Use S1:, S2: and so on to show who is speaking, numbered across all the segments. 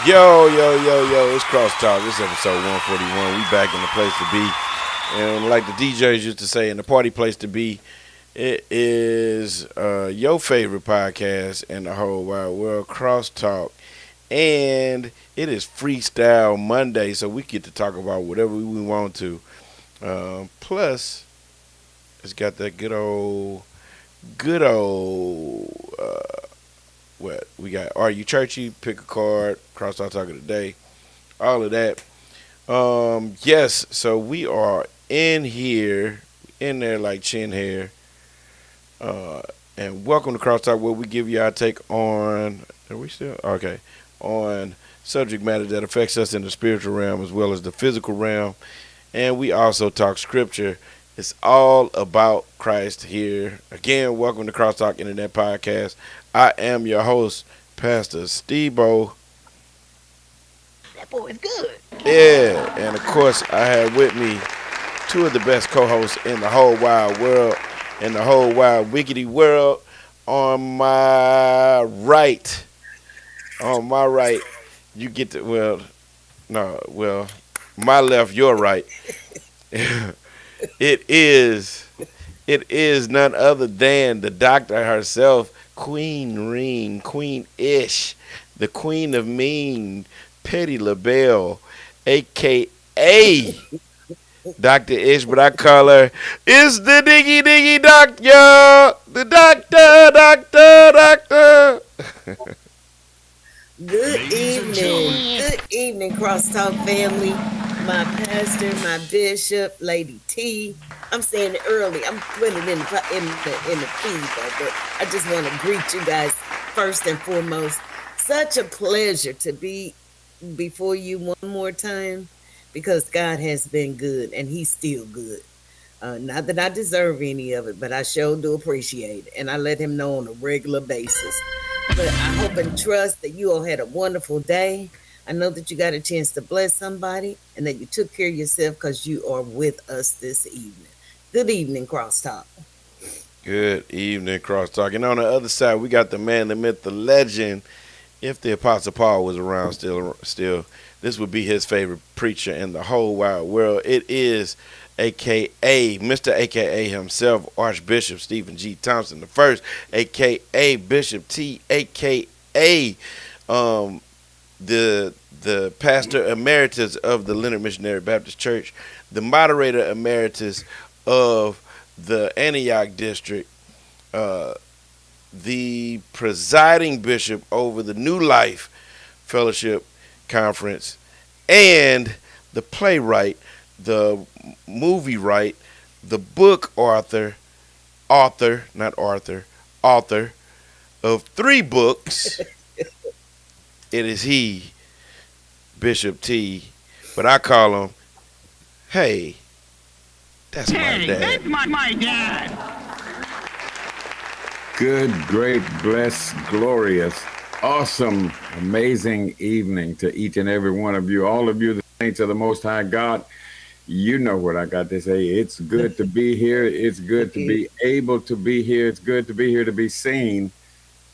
S1: Yo, it's CrossTalk. This is episode 141. We back in the place to be. And like the DJs used to say, in the party place to be, it is your favorite podcast in the whole wide world, CrossTalk. And it is Freestyle Monday, so we get to talk about whatever we want to. Plus, it's got that good old, what? We got Are You Churchy? Pick a card, CrossTalk Talk of the Day, all of that. Yes, so we are in here, in there like chin hair. And welcome to CrossTalk, where we give you our take on. Are we still okay? On subject matter that affects us in the spiritual realm as well as the physical realm, and we also talk scripture. It's all about Christ here. Again, welcome to CrossTalk Internet Podcast. I am your host, Pastor Stebo.
S2: That boy is good.
S1: Yeah, and of course, I have with me two of the best co-hosts in the whole wide world, in the whole wide wiggity world. On my right, on my right, you get to my left, your right. it is, it is none other than the doctor herself, Queen Reen, Queen Ish, the Queen of Mean, Petty LaBelle, aka Dr. Ish, but I call her It's the Diggy Diggy Doctor, the doctor.
S2: Good evening. Good evening, Crosstalk family. My pastor, my bishop, Lady T. I'm saying it early. I'm putting it in the feed though, but I just want to greet you guys first and foremost. Such a pleasure to be before you one more time because God has been good and He's still good. Not that I deserve any of it, but I sure do appreciate it. And I let him know on a regular basis. But I hope and trust that you all had a wonderful day. I know that you got a chance to bless somebody and that you took care of yourself because you are with us this evening. Good evening, Crosstalk.
S1: Good evening, Crosstalk. And on the other side, we got the man, the myth, the legend. If the Apostle Paul was around still, this would be his favorite preacher in the whole wide world. It is AKA Mr. AKA himself, Archbishop Stephen G. Thompson the first, AKA Bishop T, AKA the pastor emeritus of the Leonard Missionary Baptist Church, the moderator emeritus of the Antioch district, uh, the presiding bishop over the New Life Fellowship Conference, and the playwright, the movie writer, the book author of 3 books. It is he, Bishop T, but I call him, hey, that's my dad.
S3: My dad.
S4: Good, great, blessed, glorious, awesome, amazing evening to each and every one of you. All of you, the saints of the Most High God, you know what I got to say. It's good to be here. It's good to be able to be here. It's good to be here to be seen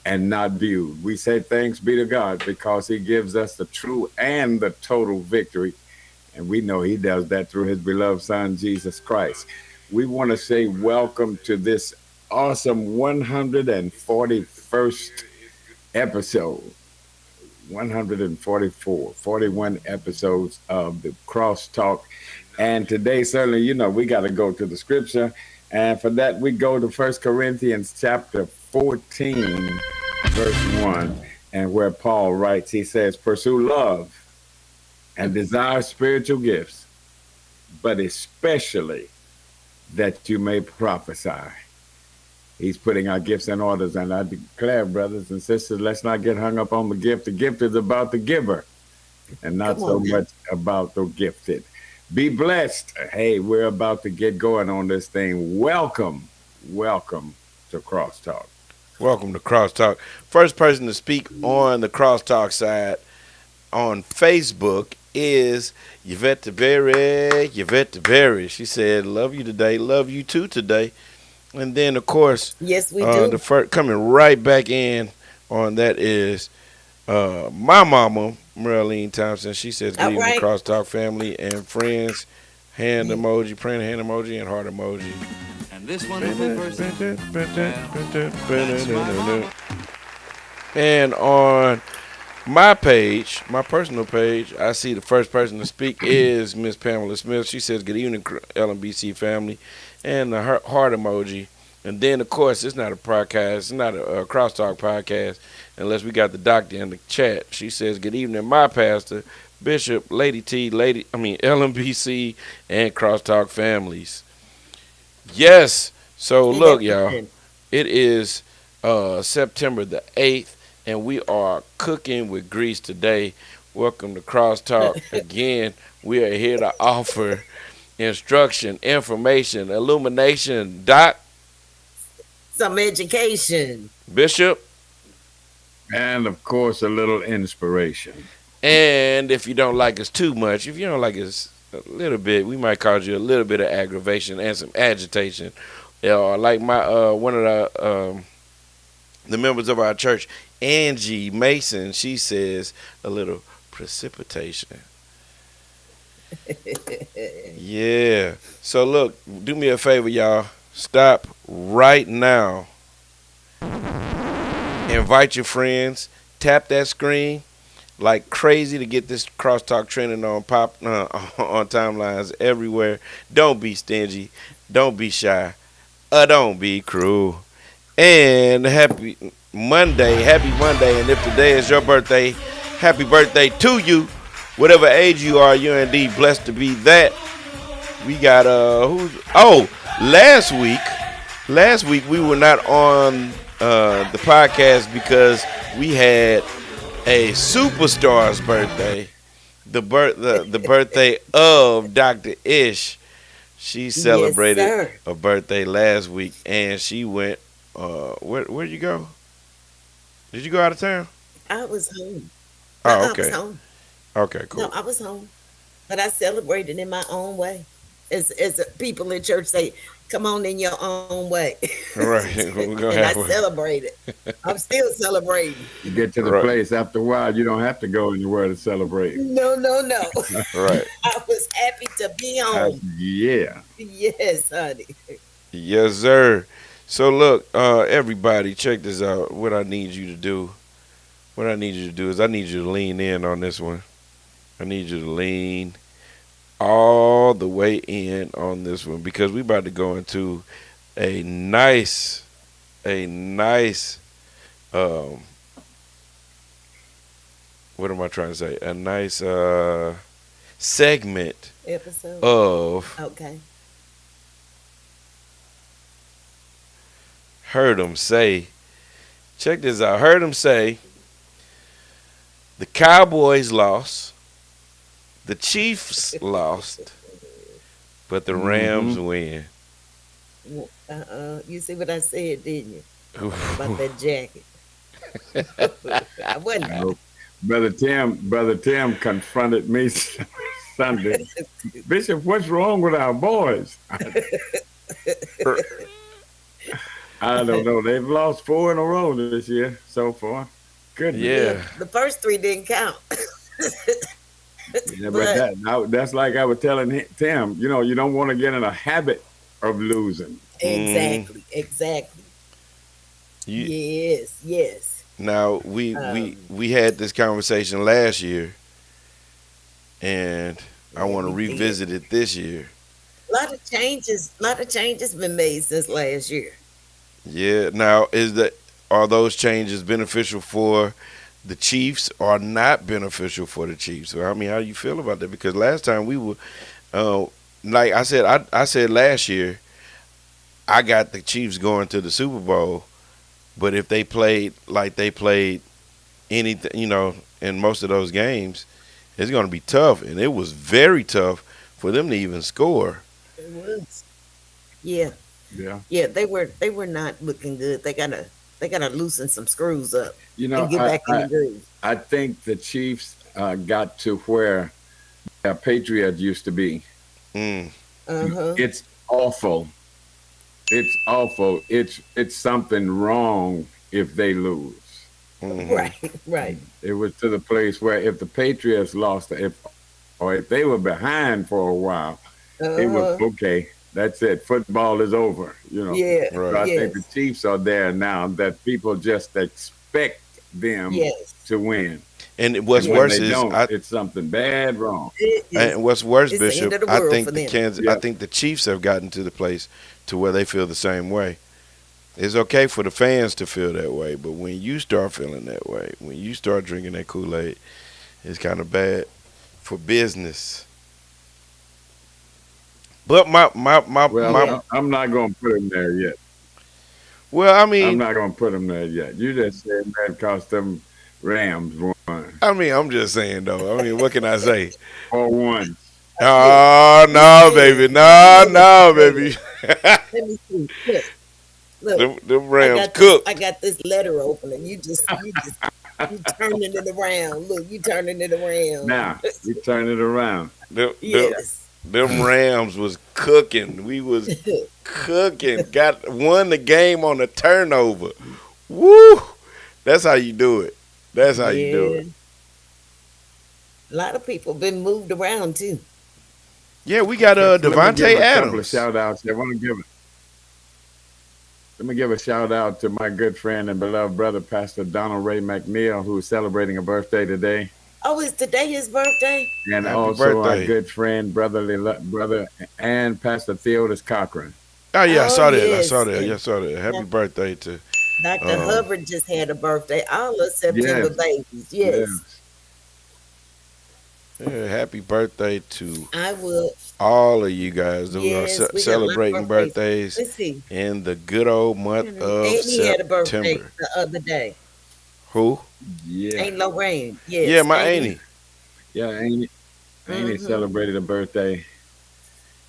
S4: and not viewed. We say thanks be to God because He gives us the true and the total victory. And we know He does that through His beloved Son, Jesus Christ. We want to say welcome to this awesome 141st episode, 144, 41 episodes of the Crosstalk. And today, certainly, we got to go to the scripture. And for that, we go to 1 Corinthians chapter 14, verse 1, and where Paul writes, he says, pursue love and desire spiritual gifts, but especially that you may prophesy. He's putting our gifts in orders, and I declare, brothers and sisters, let's not get hung up on the gift. The gift is about the giver and not so much about the gifted. Be blessed. Hey, we're about to get going on this thing. Welcome to Crosstalk.
S1: Welcome to CrossTalk. First person to speak on the CrossTalk side on Facebook is Yvette DeBerry. She said, love you today, love you too today. And then, of course,
S2: yes, we do.
S1: the first coming right back in on that is my mama, Marlene Thompson. She says, good
S2: All
S1: evening,
S2: right.
S1: CrossTalk family and friends. Hand emoji, praying hand emoji, and heart emoji.
S3: And this wonderful person, well, that's my mama.
S1: And on my page, my personal page, I see the first person to speak is Miss Pamela Smith. She says, good evening, LMBC family, and the heart emoji. And then, of course, it's not a podcast. It's not a crosstalk podcast unless we got the doctor in the chat. She says, good evening, my pastor, Bishop, Lady T, LMBC, and crosstalk families. Yes. So,
S2: Say
S1: look,
S2: that
S1: y'all,
S2: again.
S1: it is September the 8th, and we are cooking with grease today. Welcome to Crosstalk. Again, we are here to offer instruction, information, illumination. Doc,
S2: Some education.
S1: Bishop,
S4: And of course, a little inspiration.
S1: and if you don't like us too much, if you don't like us a little bit, we might cause you a little bit of aggravation and some agitation. Like my one of the members of our church, Angie Mason, she says a little precipitation. Yeah. So look, do me a favor, y'all. Stop right now. Invite your friends. Tap that screen like crazy to get this crosstalk trending on on timelines everywhere. Don't be stingy. Don't be shy. Don't be cruel. And happy Monday. Happy Monday. And if today is your birthday, happy birthday to you. Whatever age you are, you're indeed blessed to be that. We got last week we were not on the podcast because we had a superstar's birthday. The birthday of Dr. Ish. She
S2: Yes,
S1: celebrated
S2: sir.
S1: a birthday last week, and she went. Where'd you go? Did you go out of town?
S2: I was home. No,
S1: Oh,
S2: I was
S1: okay.
S2: home.
S1: Okay,
S2: No,
S1: cool.
S2: I was home. But I celebrated in my own way. As people in church say, come on in your own way.
S1: All right, we're
S2: And
S1: gonna
S2: I
S1: have
S2: celebrated. I'm still celebrating.
S4: You get to the
S1: right,
S4: place after a while, you don't have to go anywhere to celebrate.
S2: No, no, no.
S1: right.
S2: I was happy to be
S4: I,
S2: home.
S4: yeah.
S2: Yes, honey.
S1: Yes, sir. So look, everybody, check this out. What I need you to do. What I need you to do is I need you to lean in on this one. I need you to lean all the way in on this one because we about to go into a nice um what am I trying to say? A nice segment
S2: Episode.
S1: of
S2: Okay.
S1: Heard 'em Say. Check this out. Heard 'em say the Cowboys lost, the Chiefs lost, but the Rams
S4: Mm-hmm.
S1: win.
S2: You see what I said, didn't you? About that jacket. I wasn't.
S4: Nope. Brother Tim confronted me Sunday. Bishop, what's wrong with our boys? I don't know. They've lost 4 in a row this year so far. Goodness.
S2: Yeah,
S1: Yeah.
S2: the first three didn't count.
S4: Yeah, but
S2: But
S4: that's like I was telling Tim. You don't want to get in a habit of losing.
S1: Mm,
S2: exactly.
S1: you,
S2: Yes, yes.
S1: now we, we
S2: Um,
S1: we had this conversation last year, and I
S2: yeah,
S1: want to
S2: we did.
S1: revisit it this year.
S2: A lot of changes been made since last year.
S1: Yeah. Now, are those changes beneficial for the Chiefs or not beneficial for the Chiefs? I mean, how do you feel about that? Because last time we were, uh, like I said, I said last year I got the Chiefs going to the Super Bowl, but if they played like they played anything, in most of those games, it's going to be tough, and it was very tough for them to even score.
S2: It was. Yeah,
S4: Yeah.
S2: yeah. They were not looking good. They gotta loosen some screws up
S4: You
S2: and
S4: know,
S2: get
S4: I
S2: back in
S4: I,
S2: the groove.
S4: I think the Chiefs got to where a Patriot used to be.
S1: Mm,
S2: Uh-huh.
S4: It's awful. It's awful. It's something wrong if they lose.
S1: Hmm.
S2: Right, right.
S4: It was to the place where if the Patriots lost, if they were behind for a while, it was
S2: Uh-huh.
S4: okay. That's it. Football is over. You know.
S2: Yeah,
S4: So
S1: Right.
S4: I think the
S2: yes,
S4: Chiefs are there now that people just expect them
S2: yes,
S4: to win,
S1: And what's
S4: and when
S1: worse
S2: yes.
S4: they
S1: is
S4: don't, it's something bad wrong.
S2: It is.
S1: and what's worse,
S2: It's the end
S1: Bishop,
S2: of the
S1: I
S2: world for
S1: think
S2: them.
S1: I
S4: Yeah.
S1: think the Chiefs have gotten to the place to where they feel the same way. It's okay for the fans to feel that way, but when you start feeling that way, when you start drinking that Kool-Aid, it's kind of bad for business. But
S4: Well,
S2: Yeah.
S4: I'm not going to put them there yet.
S1: well,
S4: I'm not going to put them there yet. You just said that because them Rams won
S1: I'm just saying though. I mean, what can I say?
S4: 4-1.
S2: Look,
S1: Oh
S2: he
S1: no,
S2: said,
S1: baby,
S2: you
S1: no,
S2: know what
S1: no,
S2: he said.
S1: baby.
S2: Let me see. Look,
S1: them
S2: I
S1: Rams
S2: got this. I
S1: cooked.
S2: got this letter open, and you turning it around. Look, you turning it around.
S4: Now, we turn it around.
S1: Them
S2: Yes.
S1: them Rams was cooking. We was cooking. Got won the game on a turnover. Woo! That's how you do it. That's how you do
S2: Yeah.
S1: it.
S2: A lot of people been moved around too.
S1: Yeah, we got
S4: So let me give
S1: Devontae
S4: a couple of
S1: Adams.
S4: shout outs. Let me give a shout out to my good friend and beloved brother, Pastor Donald Ray McNeil, who's celebrating a birthday today.
S2: Oh, is today his birthday?
S4: And
S1: Happy
S4: also our
S1: birthday.
S4: good friend, brother, and Pastor Theodis Cochran.
S1: Oh yeah, I
S2: Oh
S1: saw that. I saw
S2: yes,
S1: that. Yeah, I
S2: and
S1: saw that. Happy birthday to
S2: Dr.
S1: um
S2: Hubbard just had a birthday. All of September
S4: Yes,
S2: babies. Yes,
S4: yes.
S1: yeah, happy birthday to
S2: I will.
S1: all of you guys who are
S2: Yes, we got a lot of
S1: celebrating
S2: birthdays.
S1: birthdays
S2: Let's see.
S1: in the good old month of
S2: Annie had a birthday
S1: September.
S2: the other day.
S1: Who?
S4: Yeah.
S2: Ain't Lorraine.
S1: Yeah,
S2: Yes,
S1: my
S2: Annie.
S1: auntie.
S4: Yeah, Amy
S2: Mm-hmm.
S4: celebrated a birthday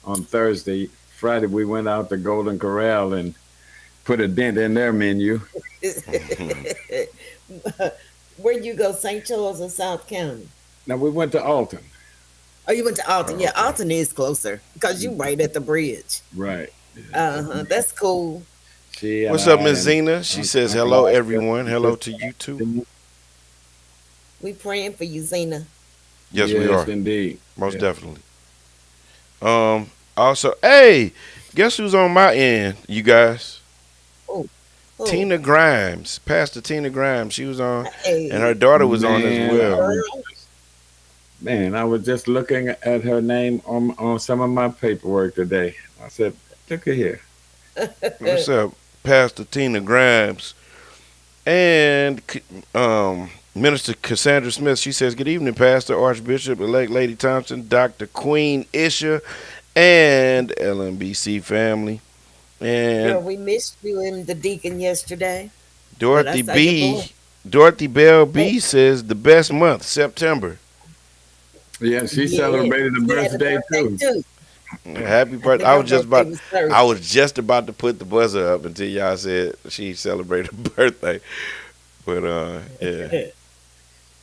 S4: on Thursday. Friday, we went out to Golden Corral and put a dent in their menu.
S2: Where'd you go, St. Charles or South County?
S4: Now, we went to Alton.
S2: Oh, you went to Alton.
S1: Oh,
S2: Yeah,
S1: okay.
S2: Alton is closer because you right at the bridge.
S4: Right.
S2: Uh-huh. That's cool.
S4: She and
S1: What's up,
S4: I
S1: Miss
S4: and
S1: Zena? She says
S4: Uncle
S1: hello,
S4: Oscar
S1: everyone.
S4: and
S1: Hello to you too.
S4: Sister.
S2: We praying for you, Zena.
S1: Yes, we
S4: Yes,
S1: are.
S4: indeed.
S1: Most
S4: Yeah.
S1: definitely. Also, hey, guess who's on my end, you guys?
S2: Oh, oh.
S1: Tina Grimes, Pastor Tina Grimes. She was on, and her
S2: Hey,
S1: daughter was on as
S4: Man,
S1: well.
S2: girl.
S4: I was just looking at her name on some of my paperwork today. I said, look at here.
S1: What's up, Pastor Tina Grimes? And Minister Cassandra Smith, she says, good evening, Pastor, Archbishop, elect Lady Thompson, Dr. Queen Isha, and LMBC family.
S2: Girl,
S1: And
S2: we missed you and the deacon yesterday, but I
S1: Dorothy
S2: saw your boy.
S1: B, Dorothy Bell
S2: Hey,
S1: B says the best month, September.
S4: Yeah, she
S2: yeah,
S4: celebrated a
S2: she had a
S4: birthday
S2: birthday
S4: too.
S2: too.
S1: Happy
S2: I
S1: birthday.
S2: think her birthday was
S1: I
S2: Thursday.
S1: was just about to put the buzzer up until y'all said she celebrated a birthday. But yeah.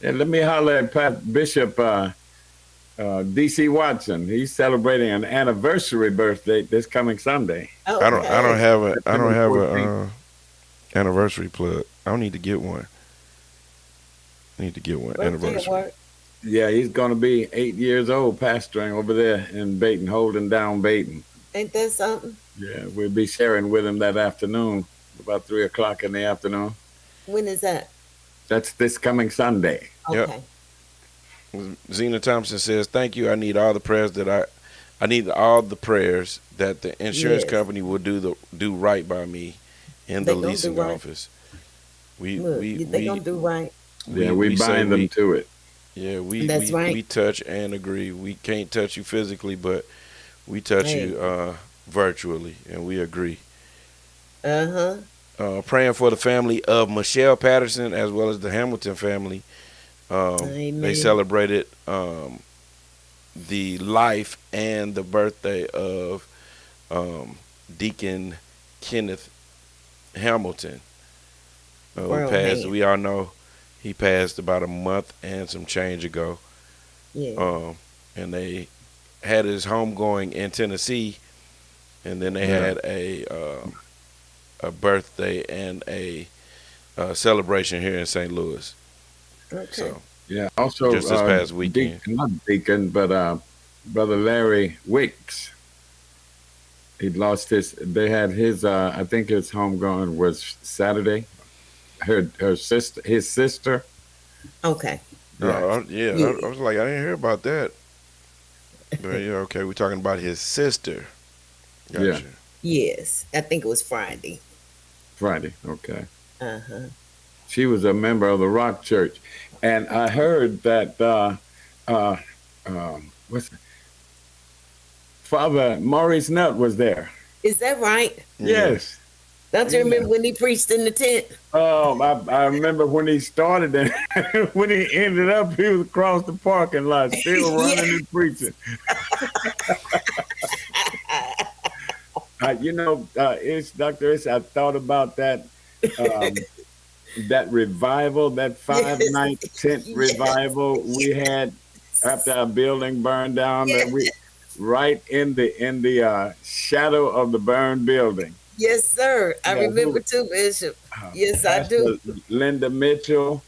S4: And let me holler at Pat Bishop DC Watson. He's celebrating an anniversary birthday this coming Sunday,
S2: Okay.
S1: I don't
S4: September
S1: have
S4: 14th.
S1: a anniversary plug. I don't need to get one. I need to get one
S2: Birthday at
S1: anniversary.
S2: work.
S4: Yeah, he's going to be 8 years old, pastoring over there in Baton, holding down Baton.
S2: Ain't that something?
S4: Yeah, we'll be sharing with him that afternoon, about 3 o'clock in the afternoon.
S2: When is that?
S4: That's this coming Sunday.
S1: Yep.
S2: Okay.
S1: Zena Thompson says, "Thank you. I need all the prayers I need all the prayers that the insurance
S2: Yes.
S1: company will do right by me in the
S2: They gonna do
S1: leasing
S2: right.
S1: office. We
S2: Look,
S1: we
S2: they
S1: we
S2: gonna do right.
S4: Yeah, we
S1: say
S4: bind them to it.
S1: yeah,
S2: That's right.
S1: we touch and agree. We can't touch you physically, but we touch
S2: Hey.
S1: you virtually, and we agree.
S2: Uh-huh.
S1: Praying for the family of Michelle Patterson as well as the Hamilton family. They
S2: Amen.
S1: celebrated the life and the birthday of Deacon Kenneth Hamilton, who
S2: World
S1: passed.
S2: man.
S1: We all know he passed about a month and some change ago.
S2: Yeah.
S1: And they had his homegoing in Tennessee, and then they
S4: Yeah.
S1: had a birthday and a celebration here in St. Louis.
S2: Okay.
S1: So
S4: Yeah. Also,
S1: just this past weekend.
S4: not Deacon, but Brother Larry Wicks. He lost his. They had his. I think his homegoing was Saturday. Her sister, his sister.
S2: Okay.
S4: Yeah.
S2: Yeah.
S1: I was like, I didn't hear about that. But yeah, okay, we're talking about his sister.
S4: Yeah.
S1: Gotcha.
S2: Yes. I think it was Friday.
S4: Friday. Okay.
S2: Uh-huh.
S4: She was a member of the Rock Church, and I heard that uh, what's Father Maurice Nutt was there.
S2: Is that right?
S1: Yeah.
S4: Yes.
S2: Don't you
S4: Yeah.
S2: remember when he preached in the tent?
S4: I remember when he started and when he ended up, he was across the parking lot, still running
S2: Yeah.
S4: and preaching. It's Dr. Ish, I thought about that um, that revival, that five
S2: Yes.
S4: night tent
S2: Yes.
S4: revival we had after our building burned down. That
S2: Yes.
S4: we right in the shadow of the burned building.
S2: Yes, sir. I
S4: Yeah,
S2: remember too, Bishop. Yes, I
S4: Pastor
S2: do.
S4: Linda Mitchell,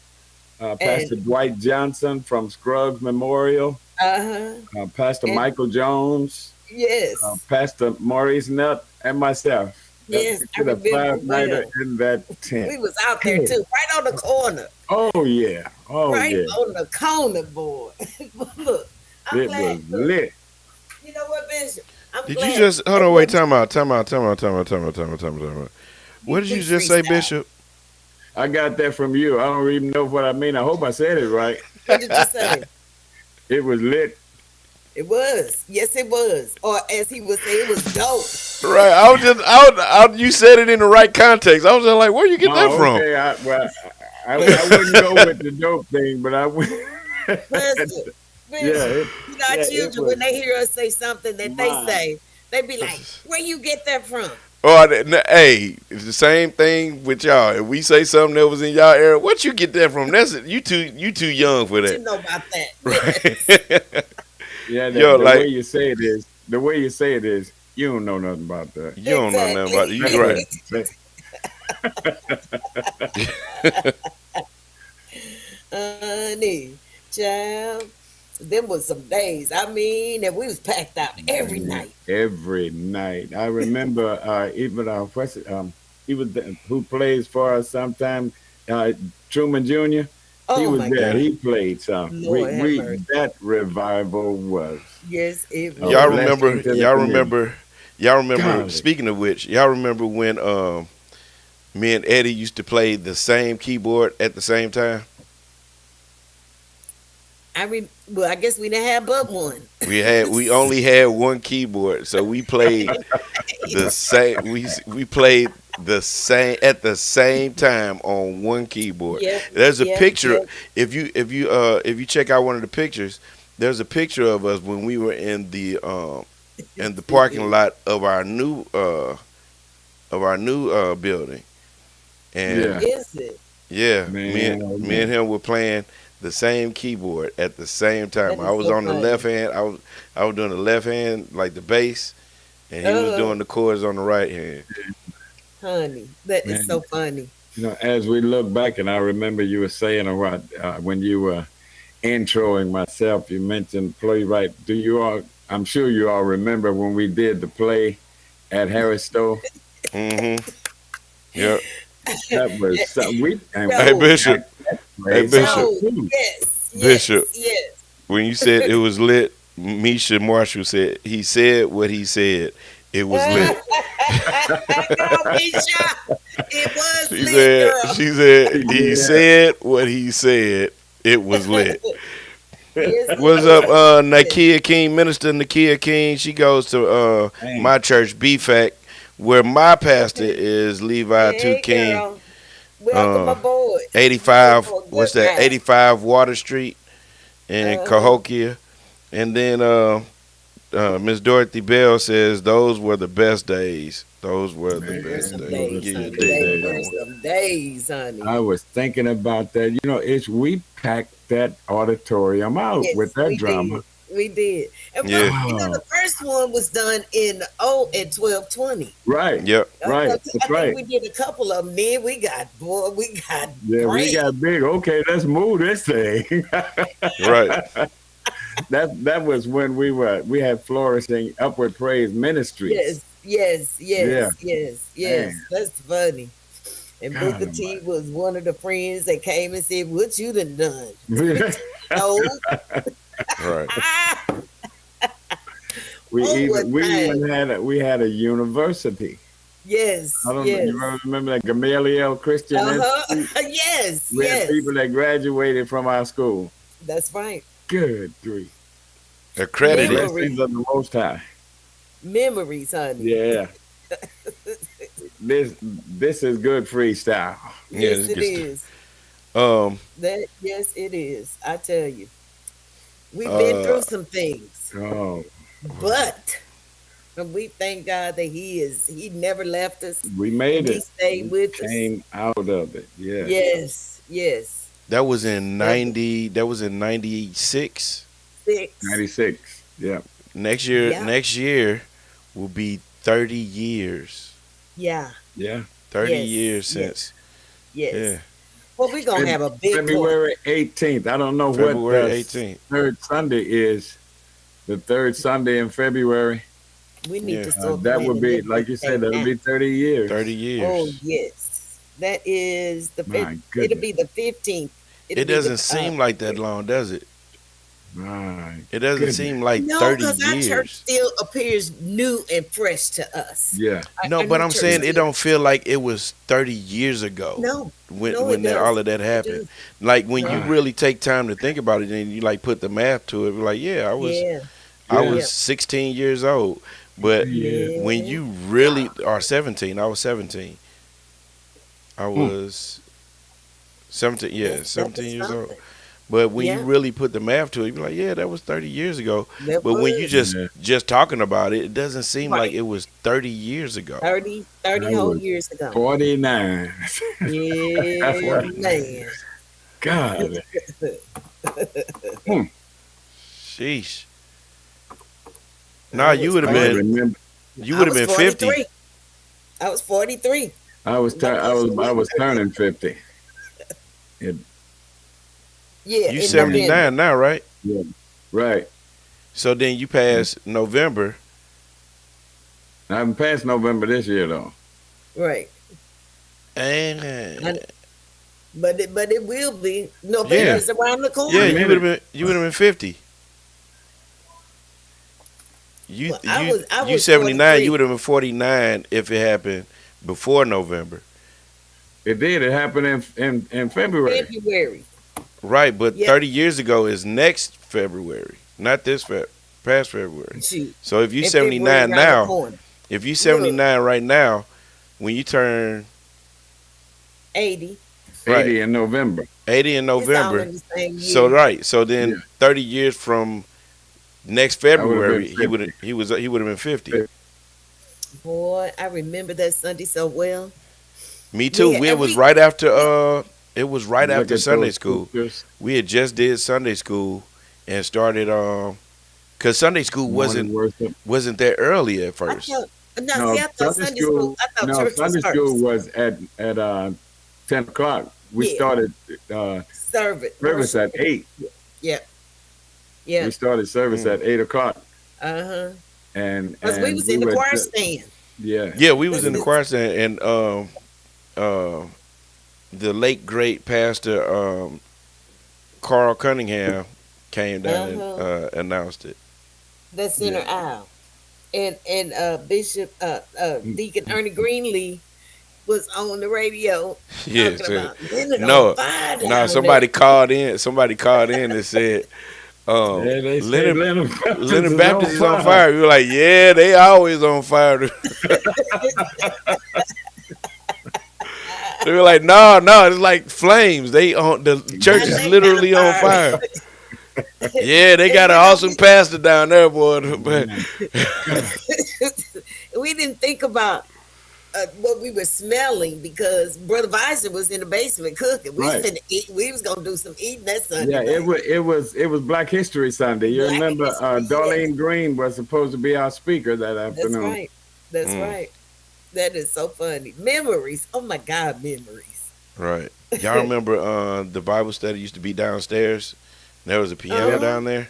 S2: And
S4: Pastor Dwight Johnson from Scruggs Memorial,
S2: uh-huh.
S4: Pastor
S2: And
S4: Michael Jones,
S2: yes.
S4: Pastor Maurice Nutt, and myself.
S2: Yes, I
S4: To the
S2: remember
S4: five nighter
S2: well.
S4: in that
S2: We
S4: tent.
S2: was out there too, right on the corner.
S4: Oh yeah, oh
S2: Right
S4: yeah,
S2: on the corner, boy. Look, I'm
S4: it
S2: glad.
S4: was
S2: Look,
S4: lit.
S2: you know what, Bishop? I'm
S1: Did you
S2: glad
S1: just hold
S2: it
S1: on? Wait,
S2: wasn't
S1: time out. What did you
S2: we
S1: just say,
S2: freestyle.
S1: Bishop?
S4: I got that from you. I don't even know what I mean. I hope I said it right.
S2: What did you say?
S4: It was lit.
S2: It was. Yes, it was. Or as he would say, it was dope.
S1: Right. You said it in the right context. I was just like, where you get that
S4: Oh,
S1: from?
S4: okay. I wouldn't go with the dope thing, but I would.
S2: Pastor,
S4: Yeah,
S2: Bishop, you know, our
S4: it
S2: children,
S4: was
S2: when they hear us say something that they
S4: mine.
S2: say, they be like, where you get that from?
S1: Hey, it's the same thing with y'all. If we say something that was in y'all era, what you get that from? That's it. You too young for
S2: What you
S1: that.
S2: know about that? Yes.
S1: Right.
S4: Yeah,
S1: Yo,
S4: the way
S1: like
S4: you say it is, you don't know nothing about that.
S1: you don't know nothing about it.
S2: Exactly.
S1: You right.
S2: Honey, child, them was some days. I mean, and we was packed out every night.
S4: Every night. I remember even he was who plays for us sometimes. Truman Jr. He
S2: Oh
S4: was
S2: my
S4: there.
S2: God.
S4: He played some.
S2: Lord have
S4: We
S2: mercy.
S4: that revival was
S2: Yes, it
S4: a
S1: Y'all
S2: was.
S1: remember?
S4: blessing to the
S1: Y'all
S4: community.
S1: remember? Y'all remember?
S4: Golly.
S1: Speaking of which, y'all remember when me and Eddie used to play the same keyboard at the same time?
S2: Well, I guess we didn't have but one.
S1: We only had one keyboard, so we played the same. We played the same at the same time on one keyboard.
S2: Yep,
S1: There's a
S2: yep,
S1: picture.
S2: yep.
S1: If you check out one of the pictures, there's a picture of us when we were in the parking lot of our new building, and
S4: Yeah.
S2: Is it?
S1: yeah,
S4: Man, oh,
S1: me and
S4: man.
S1: him were playing the same keyboard at the same time.
S2: That
S1: I
S2: is
S1: was
S2: so
S1: on the
S2: funny.
S1: left hand. I was doing the left hand like the bass, and he was
S2: Uh,
S1: doing the chords on the right hand.
S2: honey, that is
S4: Man.
S2: so funny.
S4: As we look back, and I remember you were saying about when you were introing myself, you mentioned playwright. Do you all? I'm sure you all remember when we did the play at Harris Stowe.
S1: Mm-hmm. Yep.
S4: That was
S1: Hey
S2: Yo,
S1: Bishop. Hey
S4: played
S1: Bishop.
S4: live
S2: Joe,
S4: too.
S2: yes,
S1: Bishop.
S2: yes.
S1: When you said it was lit, Misha Marshall said he said what he said. It was lit.
S2: Girl, Misha, it was
S1: She
S2: lit,
S1: said.
S2: girl.
S1: She said he
S4: Yeah.
S1: said what he said. It was lit.
S2: Yes, it
S1: What's up,
S2: was.
S1: Nakia King, Minister Nakia King? She goes to
S4: Dang.
S1: my church, BFAC, where my pastor is Levi Two
S2: Hey,
S1: King,
S2: girl. Welcome
S1: uh,
S2: aboard.
S1: 85.
S2: For a good
S1: What's that?
S2: ride.
S1: 85 Water Street in
S2: Uh-huh.
S1: Cahokia, and then Miss Dorothy Bell says those were the best days. Those were the
S4: Man,
S1: best
S2: Some
S1: days.
S2: days,
S1: Give you a
S2: honey.
S1: dig.
S2: They were some days, honey.
S4: I was thinking about that. We packed that auditorium out with
S2: Yes,
S4: that
S2: we
S4: drama.
S2: did. We did. And but
S1: Yeah.
S4: Oh,
S2: the first one was done in at 12:20.
S4: right,
S1: Yep.
S4: right.
S2: I
S4: That's
S2: think
S4: right.
S2: we did a couple of them. Then we got
S4: Yeah, we
S2: brand.
S4: got big. Okay, let's move this thing.
S1: Right.
S4: That was when we had flourishing upward praise ministries.
S2: Yes, yes,
S4: Yeah,
S2: yes, yes, yes.
S4: man.
S2: That's funny. And
S4: God
S2: Booker T was one of the friends that came and said, "What you done done?"
S4: Almighty.
S2: Oh,
S1: Right.
S2: ah,
S4: we
S2: oh, what
S4: even we
S2: time?
S4: even had a university. I
S2: Yes,
S4: don't know.
S2: yes.
S4: You remember that Gamaliel Christian Institute?
S2: Uh-huh. Yes,
S4: We had
S2: yes.
S4: people that graduated from our school.
S2: That's right.
S4: Good grief. The
S1: Accredited.
S2: Memories,
S4: blessings of the Most High.
S2: memories, honey.
S4: Yeah. This is good freestyle.
S1: Yeah.
S2: Yes,
S1: This
S2: it
S1: gets.
S2: is.
S1: Um.
S2: Yes, it is. I tell you, we've been
S1: Uh.
S2: through some things,
S4: Oh,
S2: but we thank God that He never left us,
S4: we
S2: and
S4: made
S2: He
S4: it.
S2: stayed
S4: We
S2: with us.
S4: came out of it. Yeah.
S2: Yes, yes.
S1: That was in
S2: That was
S1: 90. That was in 96.
S2: 6.
S4: 96. Yeah.
S2: Yeah,
S1: Next year will be 30 years.
S2: yeah.
S4: Yeah.
S1: 30
S2: Yes,
S1: years
S2: yes,
S1: since.
S2: yes.
S1: Yeah.
S2: Well, we're gonna have a big party.
S4: February 18th. I don't know what
S1: February
S4: the
S1: 18th.
S4: third Sunday is. The third Sunday in February.
S2: We need
S1: Yeah.
S2: to start
S4: That would
S2: planning
S4: be,
S2: this
S4: like
S2: big
S4: you said,
S2: thing
S4: that'll
S2: now.
S4: be 30 years.
S1: 30
S2: Oh
S1: years.
S2: yes, that is the fifth.
S4: My
S2: It'll
S4: goodness.
S2: be the 15th. It'll
S1: It
S2: be the
S1: doesn't seem like that long, does it?
S4: My
S1: It doesn't
S4: goodness.
S1: seem like
S2: no,
S1: 30
S2: because our church
S1: years.
S2: still appears new and fresh to us.
S4: Yeah.
S1: No,
S2: Our
S1: but
S2: new
S1: I'm
S2: church
S1: saying it
S2: still.
S1: don't feel like it was 30 years ago
S2: No,
S1: when
S2: no, it
S1: all
S2: doesn't.
S1: of that
S2: It
S1: happened.
S2: doesn't.
S1: Like when you
S2: No.
S4: Ah,
S1: really take time to think about it and you like put the math to it, like yeah,
S2: Yeah,
S1: I
S4: yeah.
S1: was
S2: yeah,
S1: 16 years old, but
S4: Yeah.
S1: when
S2: yeah.
S1: you really are 17, I was 17. I
S4: Hmm.
S1: was 17, yeah,
S2: That
S1: 17
S2: was
S1: years old.
S2: something.
S1: But when you
S2: Yeah,
S1: really put the math to it, you be like, yeah, that was 30 years ago.
S2: that
S1: But when you
S2: was
S1: just
S4: Yeah.
S1: just talking about it, it doesn't seem like
S2: right.
S1: it was 30 years ago.
S2: 30
S4: I
S2: whole
S4: was
S2: years ago.
S4: 49.
S2: Yeah,
S1: 49.
S2: man.
S4: God. Hmm.
S1: Sheesh. Nah,
S2: I was
S4: I can
S2: 40.
S4: remember.
S1: you
S2: I
S1: would have
S2: was
S1: been 50.
S2: 43. I was 43. My
S4: I
S2: cousin
S4: was I
S2: was
S4: was
S2: 30.
S4: turning 50. It,
S2: Yeah,
S1: You
S2: in
S4: man.
S2: November.
S1: 79 now, right?
S4: Yeah. Right.
S1: So then you pass November.
S4: I haven't passed November this year though.
S2: Right.
S1: And
S2: I, but it will be. November
S1: yeah.
S4: Yeah.
S2: is around the
S1: Yeah,
S4: A
S2: corner.
S4: minute.
S1: you would have been 50.
S2: Well, I
S1: You
S2: was
S1: 79, you
S2: 43.
S1: would have been 49 if it happened before November.
S4: It did. It happened in February.
S2: February.
S1: Right, but
S2: Yeah.
S1: 30 years ago is next February, not this past February.
S2: Shoot.
S1: So if you
S2: And February
S1: 79
S2: around the
S1: now,
S2: corner.
S1: if you
S2: Look,
S1: 79 right now, when you turn
S2: 80.
S4: 80
S1: right
S4: in November.
S1: 80 in
S2: It's all
S1: November,
S2: in the same
S1: so
S2: year.
S1: right, so
S4: Yeah.
S1: then 30 years from next
S4: I would have been
S1: February,
S4: 50.
S1: he would have been 50.
S2: Boy, I remember that Sunday so well.
S1: Me too.
S2: Yeah,
S1: It
S2: and
S1: was right after it was right
S4: Look
S1: after
S4: at
S1: Sunday
S4: those
S1: school.
S4: pictures.
S1: We had just did Sunday school and started cuz Sunday school
S4: Morning worship.
S1: wasn't that early at
S2: I
S1: first.
S2: thought no,
S4: No,
S2: see, I thought
S4: Sunday
S2: Sunday school.
S4: school.
S2: I thought
S4: No,
S2: church was
S4: Sunday school
S2: first.
S4: was at 10 o'clock. We
S2: Yeah,
S4: started
S2: serve it,
S4: service
S2: worship.
S4: at 8.
S2: Yeah, yeah.
S4: We started service
S1: Mm.
S4: at 8 o'clock,
S2: Uh-huh. Because we
S4: and
S2: was
S4: we
S2: in the
S4: were
S2: choir
S4: just,
S2: stand.
S4: yeah.
S1: Yeah, we was in the choir stand and uh the late great pastor Carl Cunningham came down and
S2: Uh-huh.
S1: announced it.
S2: That center
S4: Yeah.
S2: aisle. And Bishop
S4: Mm.
S2: Deacon Ernie Greenlee was on the radio
S1: Yeah,
S2: talking
S1: so,
S2: about Leonard on
S1: no,
S2: fire
S1: no,
S2: down there.
S1: somebody called in and said
S4: Yeah, they say
S1: Leonard
S4: Leonard Baptist
S1: Leonard
S4: is on
S1: Baptist is on
S4: fire.
S1: fire. We were like, yeah, they always on fire. They were like, no, it's like flames. They on the church is
S2: They got
S1: literally on
S2: fire.
S1: fire. Yeah, they got
S2: And
S1: an awesome pastor down there, boy. But
S4: Man, God.
S2: we didn't think about what we were smelling because Brother Visor was in the basement cooking. We was
S4: Right.
S2: finna eat. We was gonna do some eating that Sunday
S4: Yeah,
S2: night.
S4: it was Black History Sunday. You
S2: Black
S4: remember
S2: history, yes.
S4: Darlene Green was supposed to be our speaker that
S2: That's
S4: afternoon.
S2: right. That's
S1: Mm,
S2: right. That is so funny. Memories. Oh my God, memories.
S1: right. Y'all remember the Bible study used to be downstairs? There was a piano
S2: Uh-huh.
S1: down there.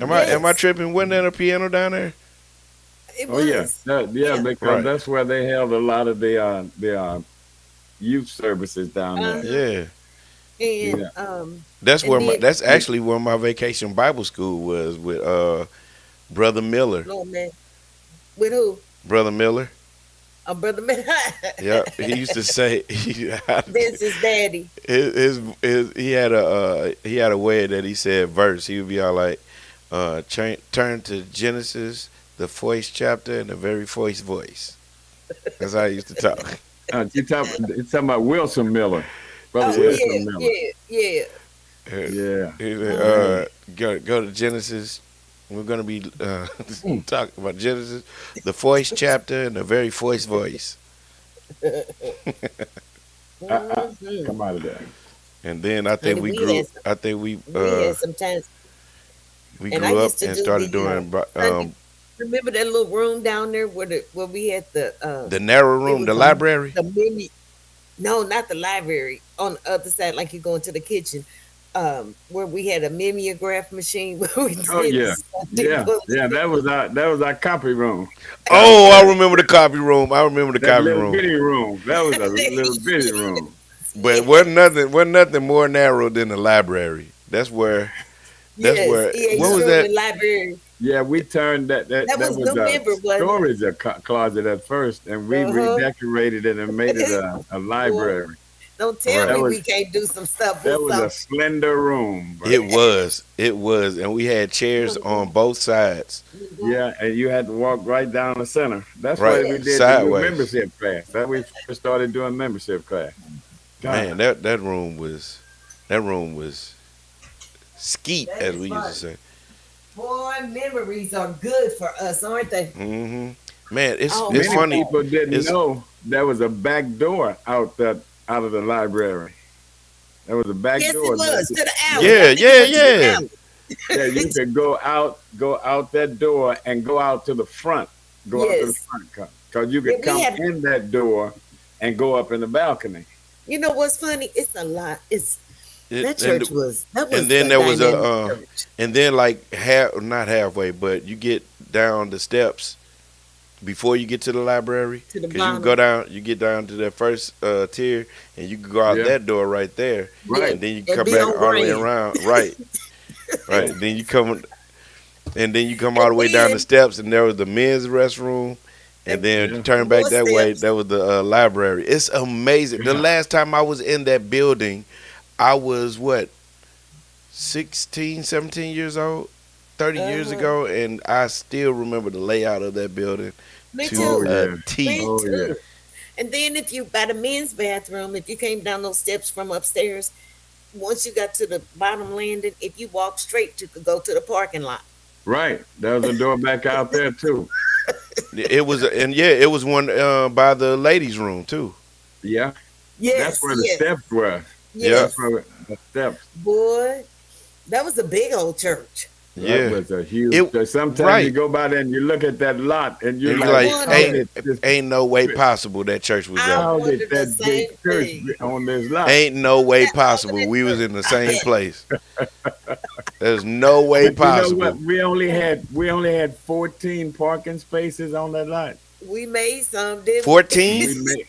S1: Am I
S2: Yes,
S1: tripping? Wasn't there a piano down there?
S2: it
S4: Oh yeah,
S2: was.
S4: yeah,
S2: Yeah.
S4: because
S1: Right.
S4: that's where they held a lot of the youth services down there.
S2: Uh-huh.
S1: Yeah.
S2: And
S4: Yeah.
S2: then
S1: That's actually where my vacation Bible school was with Brother Miller.
S2: Lord man. With who?
S1: Brother Miller.
S2: Brother man.
S1: Yeah, he used to say
S2: Vince's daddy.
S1: he had a way that he said verse. He would be all like, turn to Genesis, the first chapter, and the very first voice. That's how he used to talk.
S4: You're talking about Wilson Miller, Brother
S2: Oh
S1: Yeah.
S4: Wilson Miller.
S2: yeah.
S4: Yeah.
S1: He said,
S2: Uh-huh.
S1: go to Genesis. We're gonna be
S4: Mm.
S1: talking about Genesis, the first chapter, and the very first voice.
S2: Mhm.
S4: Come out of there.
S1: And then I think
S2: Honey,
S1: we
S2: we
S1: grew.
S2: had some,
S1: I think we
S2: we had some times,
S1: we
S2: and I
S1: grew up
S2: used to
S1: and
S2: do
S1: started
S2: the
S1: doing
S2: Sunday. Remember that little room down there where we had
S1: the narrow
S2: it
S1: room,
S2: was
S1: the library.
S2: the mini. No, not the library. On the other side, like you go into the kitchen, where we had a mimeograph machine where we
S4: Oh
S2: did the
S4: yeah.
S2: Sunday
S4: Yeah. Yeah.
S2: bulletin.
S4: That was our copy room.
S1: Oh, I
S4: Downstairs.
S1: remember the copy room. I remember the
S4: That
S1: copy
S4: little
S1: room.
S4: bitty room. That was a little bitty room.
S1: But
S2: Yes,
S1: wasn't nothing more narrow than the library.
S2: yes,
S1: What
S2: E.H.
S1: was that?
S2: Truman Library.
S4: Yeah, we turned
S2: That
S4: that
S2: was
S4: was a
S2: November, wasn't it?
S4: storage closet at first, and we
S2: Uh-huh.
S4: redecorated it and made it a
S2: Boy,
S4: library.
S2: don't tell
S1: Right.
S4: That
S2: me
S4: was
S2: we can't do some stuff
S4: that
S2: with
S4: was a
S2: some.
S4: slender room, but
S1: It was, and we had chairs on both sides.
S2: Mhm.
S4: yeah, and you had to walk right down the center. That's why
S1: Right,
S4: we
S2: Yes.
S4: did the new
S1: sideways.
S4: membership class. That we first started doing membership class.
S1: Man,
S4: God,
S1: that room was skeet,
S2: That
S1: as
S2: is
S1: we used to
S2: fun.
S1: say.
S2: Boy, memories are good for us, aren't they?
S1: Man,
S2: Oh
S1: it's
S2: my
S4: many
S1: funny.
S2: God.
S4: people didn't
S1: It's
S4: know there was a back door out of the library. There was a back
S2: Yes, it
S4: door
S2: was to the alley.
S1: yeah,
S2: I think it
S1: yeah,
S2: went to the
S1: yeah.
S2: alley.
S4: yeah, you could go out that door and go out to the front. Go out to the
S2: Yes.
S4: front because you
S2: Yeah,
S4: could
S2: we
S4: come
S2: had.
S4: in that door and go up in the balcony.
S2: You know what's funny? It's a lot. It's
S1: It,
S2: that church was that
S1: and
S2: was
S1: then
S2: a
S1: there was
S2: dynamic church.
S1: and then like not halfway, but you get down the steps before you get to the library,
S2: To the
S1: because
S2: bottom.
S1: you get down to that first tier, and you can go out
S4: Yeah,
S1: that door right there,
S2: Yeah,
S4: right.
S1: and then you
S2: and
S1: come
S2: be
S1: back
S2: on
S1: all the way
S2: brand.
S1: around, right, right.
S4: Yeah,
S1: Then you come all
S2: And
S1: the way down the
S2: then
S1: steps, and there was the men's restroom, and
S2: and
S1: then you
S4: yeah.
S1: turn back
S2: more
S1: that way.
S2: steps.
S1: That was the library. It's amazing. The
S4: Yeah.
S1: last time I was in that building, I was what 16, 17 years old, 30 years
S2: Uh-huh.
S1: ago, and I still remember the layout of that building
S2: Me
S1: to
S4: Oh
S2: too.
S1: a
S4: yeah.
S1: T.
S2: Me
S4: Oh yeah.
S2: too. And then if you by the men's bathroom, if you came down those steps from upstairs, once you got to the bottom landing, if you walk straight, you could go to the parking lot.
S4: Right. There was a door back out there too.
S1: It was, and yeah, it was one by the ladies' room too.
S4: Yeah. That's
S2: Yes,
S4: where the
S2: yes,
S4: steps were.
S1: Yeah,
S4: That's
S2: yes.
S4: where the steps.
S2: Boy, that was a big old church.
S4: That
S1: yeah.
S4: was a huge.
S1: It
S4: So sometimes you
S1: right,
S4: go by there and you look at that lot and you're
S1: and you
S2: I
S4: like,
S1: like,
S4: how
S2: wonder.
S4: did this?
S1: ain't no way possible that church was
S2: I
S1: there.
S4: How did
S2: wondered the
S4: that big
S2: same
S4: church
S2: thing.
S4: be on this lot?
S1: Ain't no way
S2: That over
S1: possible.
S2: that
S1: We was
S2: church.
S1: in the same place. There's no way
S4: But you know what?
S1: possible.
S4: We only had 14 parking spaces on that lot.
S2: We made some, didn't we?
S1: 14?
S4: We made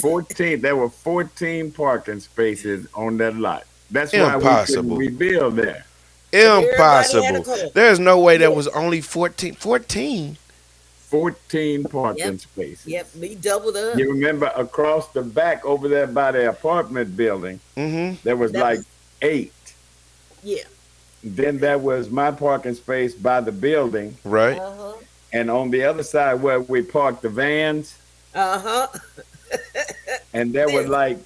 S4: 14. There were 14 parking spaces on that lot. That's why we couldn't
S1: Impossible.
S4: rebuild there.
S2: Everybody had a
S1: Impossible.
S2: car.
S1: There's no way there was
S2: Yes.
S1: only 14. 14?
S4: 14 parking
S2: Yep.
S4: spaces.
S2: Yep. We doubled up.
S4: You remember across the back over there by the apartment building,
S1: Mm-hmm.
S4: there was
S2: That
S4: like
S2: was
S4: 8.
S2: yeah.
S4: Then there was my parking space by the building.
S1: Right.
S2: Uh-huh.
S4: And on the other side where we parked the vans,
S2: Uh-huh.
S4: and there were like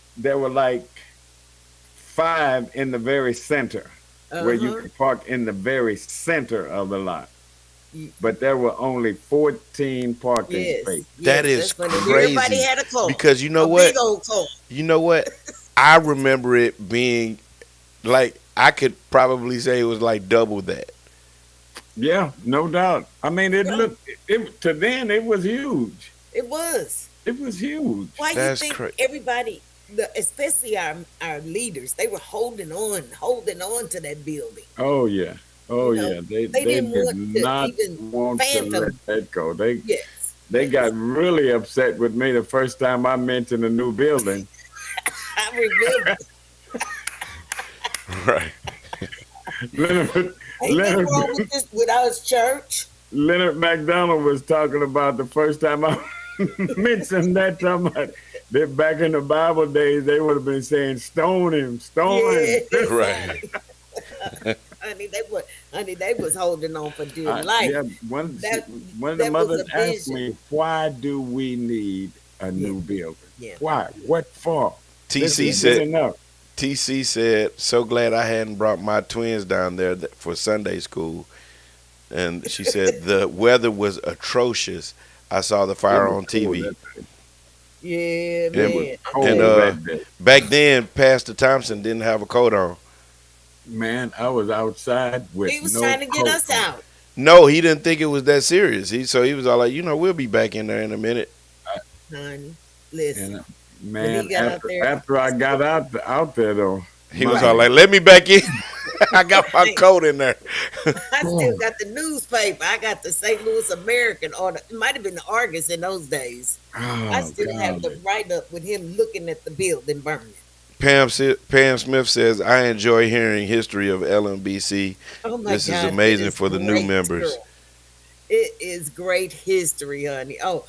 S4: 5 in the very center where you
S2: Uh-huh.
S4: could park in the very center of the lot. but there were only 14 parking
S2: Yes,
S4: spaces.
S1: That
S2: yes,
S1: is
S2: that's funny. And everybody
S1: crazy.
S2: had a car,
S1: Because you know
S2: a big
S1: what?
S2: old car.
S1: You know what? I remember it being like I could probably say it was like double that.
S4: Yeah, no doubt. I mean, it
S2: Yeah,
S4: looked to then it was huge.
S2: it was.
S4: It was huge.
S2: Why you
S1: That's
S2: think
S1: crazy.
S2: everybody, especially our leaders, they were holding on to that building.
S4: Oh yeah. Oh
S2: You know,
S4: yeah. They
S2: they
S4: they
S2: didn't
S4: did
S2: want to
S4: not
S2: even
S4: want to let
S2: fathom.
S4: that go.
S2: Yes,
S4: They got
S2: yes.
S4: really upset with me the first time I mentioned a new building.
S2: I remember.
S1: Right.
S4: Leonard
S2: Ain't nothing
S4: Leonard
S2: wrong with this with our church.
S4: Leonard McDonald was talking about the first time I mentioned that. Talking about that back in the Bible days, they would have been saying, "Stone him, stone him."
S2: Yes,
S1: Right.
S2: honey. Honey, they was holding on for dear life.
S4: Yeah,
S2: That
S4: one of the
S2: that was
S4: mothers
S2: a
S4: asked
S2: vision.
S4: me, "Why do we need a
S2: Yeah,
S4: new building?
S2: yeah.
S4: Why? What for? This
S1: TC
S4: is good
S1: said
S4: enough."
S1: so glad I hadn't brought my twins down there for Sunday school. And she said the weather was atrocious. I saw the
S4: It
S1: fire
S4: was
S1: on
S4: cold.
S1: TV.
S2: Yeah,
S1: And,
S4: It was
S2: man. I
S1: and
S2: tell
S4: cold
S2: you.
S4: that day.
S1: back then, Pastor Thompson didn't have a coat on.
S4: Man, I was outside with
S2: He was
S4: no
S2: trying to get
S4: coat
S2: us
S4: on.
S2: out,
S1: No, he didn't think it was that serious. He was all like, we'll be back in there in a minute.
S2: honey.
S4: And
S2: Listen, when he
S4: man,
S2: got out there,
S4: after I got out there though,
S1: He was
S4: my
S1: all
S2: right.
S1: like, let me back in. I got my coat in there.
S2: I still
S4: God,
S2: got the newspaper. I got the St. Louis American, or it might have been the Argus in those days. I
S4: oh
S2: still have the
S4: golly.
S2: write up with him looking at the building burning.
S1: Pam Smith says, I enjoy hearing history of LMBC.
S2: Oh my
S1: This is
S2: God, it
S1: amazing
S2: is
S1: for the new
S2: great,
S1: members.
S2: girl. It is great history, honey. Oh,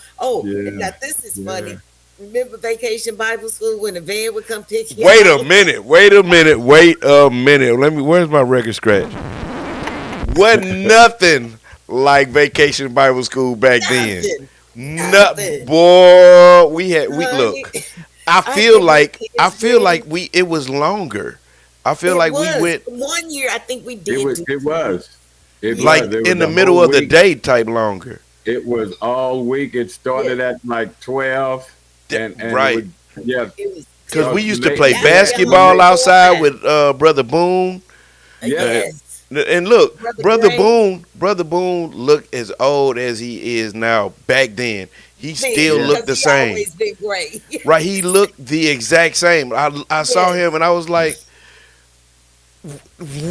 S2: and
S4: Yeah,
S2: now this is
S4: yeah.
S2: funny. Remember Vacation Bible School when the van would come pick you
S1: Wait a
S2: out?
S1: minute. Where's my record scratch? Wasn't nothing like Vacation Bible School back then.
S2: Nothing,
S1: Nut
S2: nothing,
S1: boy, we
S2: honey.
S1: look. I
S2: I
S1: feel
S2: think my
S1: like
S2: kids ready.
S1: it was longer. I feel
S2: It
S1: like we
S2: was
S1: went
S2: 1 year. I think we
S4: It
S2: did
S4: was
S2: do
S4: it
S2: 2 years.
S4: was. It
S2: Yeah,
S4: was.
S1: like
S4: It
S1: in
S4: was
S1: the
S4: a whole
S1: middle of the
S4: week.
S1: day type longer.
S4: It was all week. It
S2: yeah.
S4: started at like 12 and it
S1: Right.
S4: would yeah,
S2: It was
S1: Cause
S2: till
S1: we used to
S4: late
S1: play
S2: y'all
S4: late
S2: got home
S1: basketball
S4: late
S2: before
S1: outside
S2: 5.
S1: with Brother Boone. Uh,
S4: yes.
S2: Yes,
S1: and look,
S2: Brother Gray.
S1: Brother Boone looked as old as he is now. Back then, he still
S2: Then,
S4: Yeah.
S1: looked
S2: because
S1: the
S2: he
S1: same.
S2: always been great.
S1: Right? He looked the exact same. I saw
S2: Yes.
S1: him and I was like,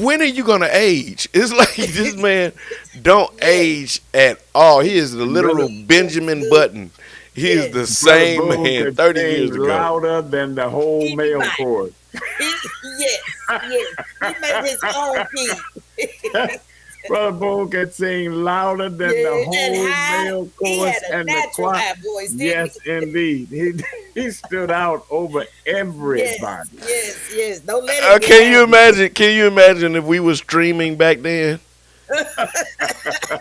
S1: when are you gonna age? It's like this man don't
S2: Yes.
S1: age at all. He is the literal
S4: Brother
S2: He just
S1: Benjamin
S2: look.
S1: Button. He is
S2: Yes.
S1: the
S4: Brother
S1: same
S4: Boone
S1: man
S4: could
S1: 30
S4: sing
S1: years ago.
S4: louder than the whole male
S2: Anybody.
S4: chorus.
S2: He, yes, yes. He made his own key.
S4: Brother Boone could sing louder than the
S2: Yeah, and
S4: whole
S2: high.
S4: male
S2: He
S4: chorus
S2: had a
S4: and the
S2: natural
S4: choir.
S2: high voice, didn't
S4: Yes, indeed. He stood out over
S2: he? Yes,
S4: everybody.
S2: yes, yes. Don't let him get
S1: Can you
S2: out.
S1: imagine? Can you imagine if we were streaming back then?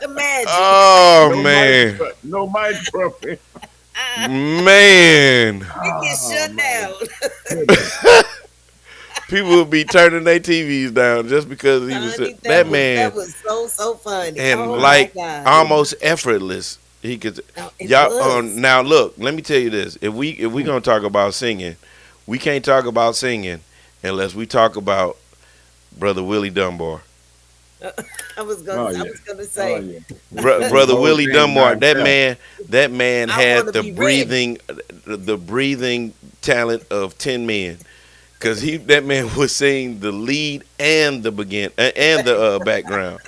S2: Imagine.
S1: Oh
S4: No
S1: man,
S4: no microphone.
S1: man,
S2: We get
S4: Oh
S2: shut
S4: my
S2: down.
S4: goodness.
S1: people would be turning their TVs down just because he was
S2: Honey,
S1: that
S2: that
S1: man,
S2: was so funny.
S1: and
S2: Oh my
S1: like
S2: God.
S1: almost effortless. He could
S2: No, it
S1: y'all.
S2: was.
S1: Now look, let me tell you this: if we gonna talk about singing, we can't talk about singing unless we talk about Brother Willie Dunbar.
S2: I was
S4: Oh
S2: gonna
S4: yeah.
S2: say,
S4: Oh yeah.
S1: Brother
S4: Whole
S1: Willie
S4: thing
S1: Dunbar,
S4: by itself.
S1: that man
S2: I
S1: had
S2: wanna
S1: the
S2: be ready.
S1: breathing talent of 10 men. Cause that man would sing the lead and the background.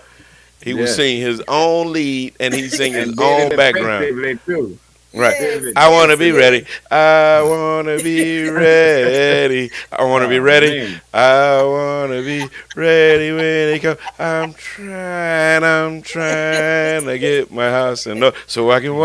S1: He would
S4: Yes.
S1: sing his own lead and he sing his
S4: And did
S1: own
S4: it
S1: background.
S4: effectively too.
S1: Right.
S4: Did
S2: yes,
S4: it
S1: I want to
S2: yes,
S1: be
S2: yes.
S1: ready. I want to be ready. I want to be
S4: Oh
S1: ready.
S4: man.
S1: I want to be ready when it comes. I'm trying to get my house in order so I can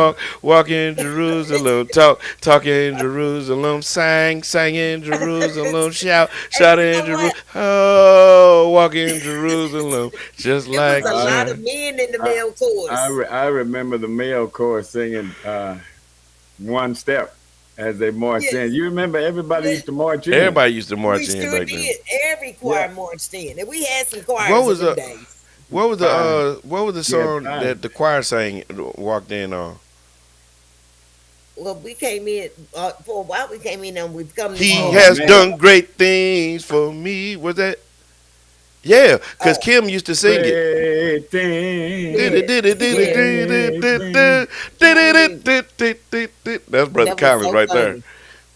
S1: walk in Jerusalem, talk in Jerusalem, sang in Jerusalem,
S2: And
S1: shout
S2: you
S1: in
S2: know
S1: Jerusalem.
S2: what?
S1: Oh, walk in Jerusalem, just
S2: It was
S1: like
S2: a
S4: I
S2: lot
S1: Zion.
S2: of men in the
S4: I
S2: male chorus.
S4: I remember the male chorus singing one step as they marched in.
S2: Yes,
S4: You remember everybody
S2: yes,
S4: used to march in.
S1: Everybody used to
S2: we
S1: march in
S2: sure
S1: back then.
S2: did. Every
S4: Yeah.
S2: choir marched in, and we had some
S1: What
S2: choirs in
S1: was
S2: them
S1: a
S2: days.
S4: Five.
S1: what was the
S4: He had
S1: song
S4: five.
S1: that the choir sang walked in on?
S2: Well, we came in for a while. We came in and we've come this
S1: He
S4: Oh
S2: far.
S1: has
S4: man,
S1: done great things for me. Was that? Yeah, because
S2: Oh,
S1: Kim used to sing it.
S4: great thing,
S2: yeah, yeah.
S4: great thing.
S2: Dang,
S1: That's Brother
S2: that was
S1: Collins
S2: so
S1: right there.
S2: funny.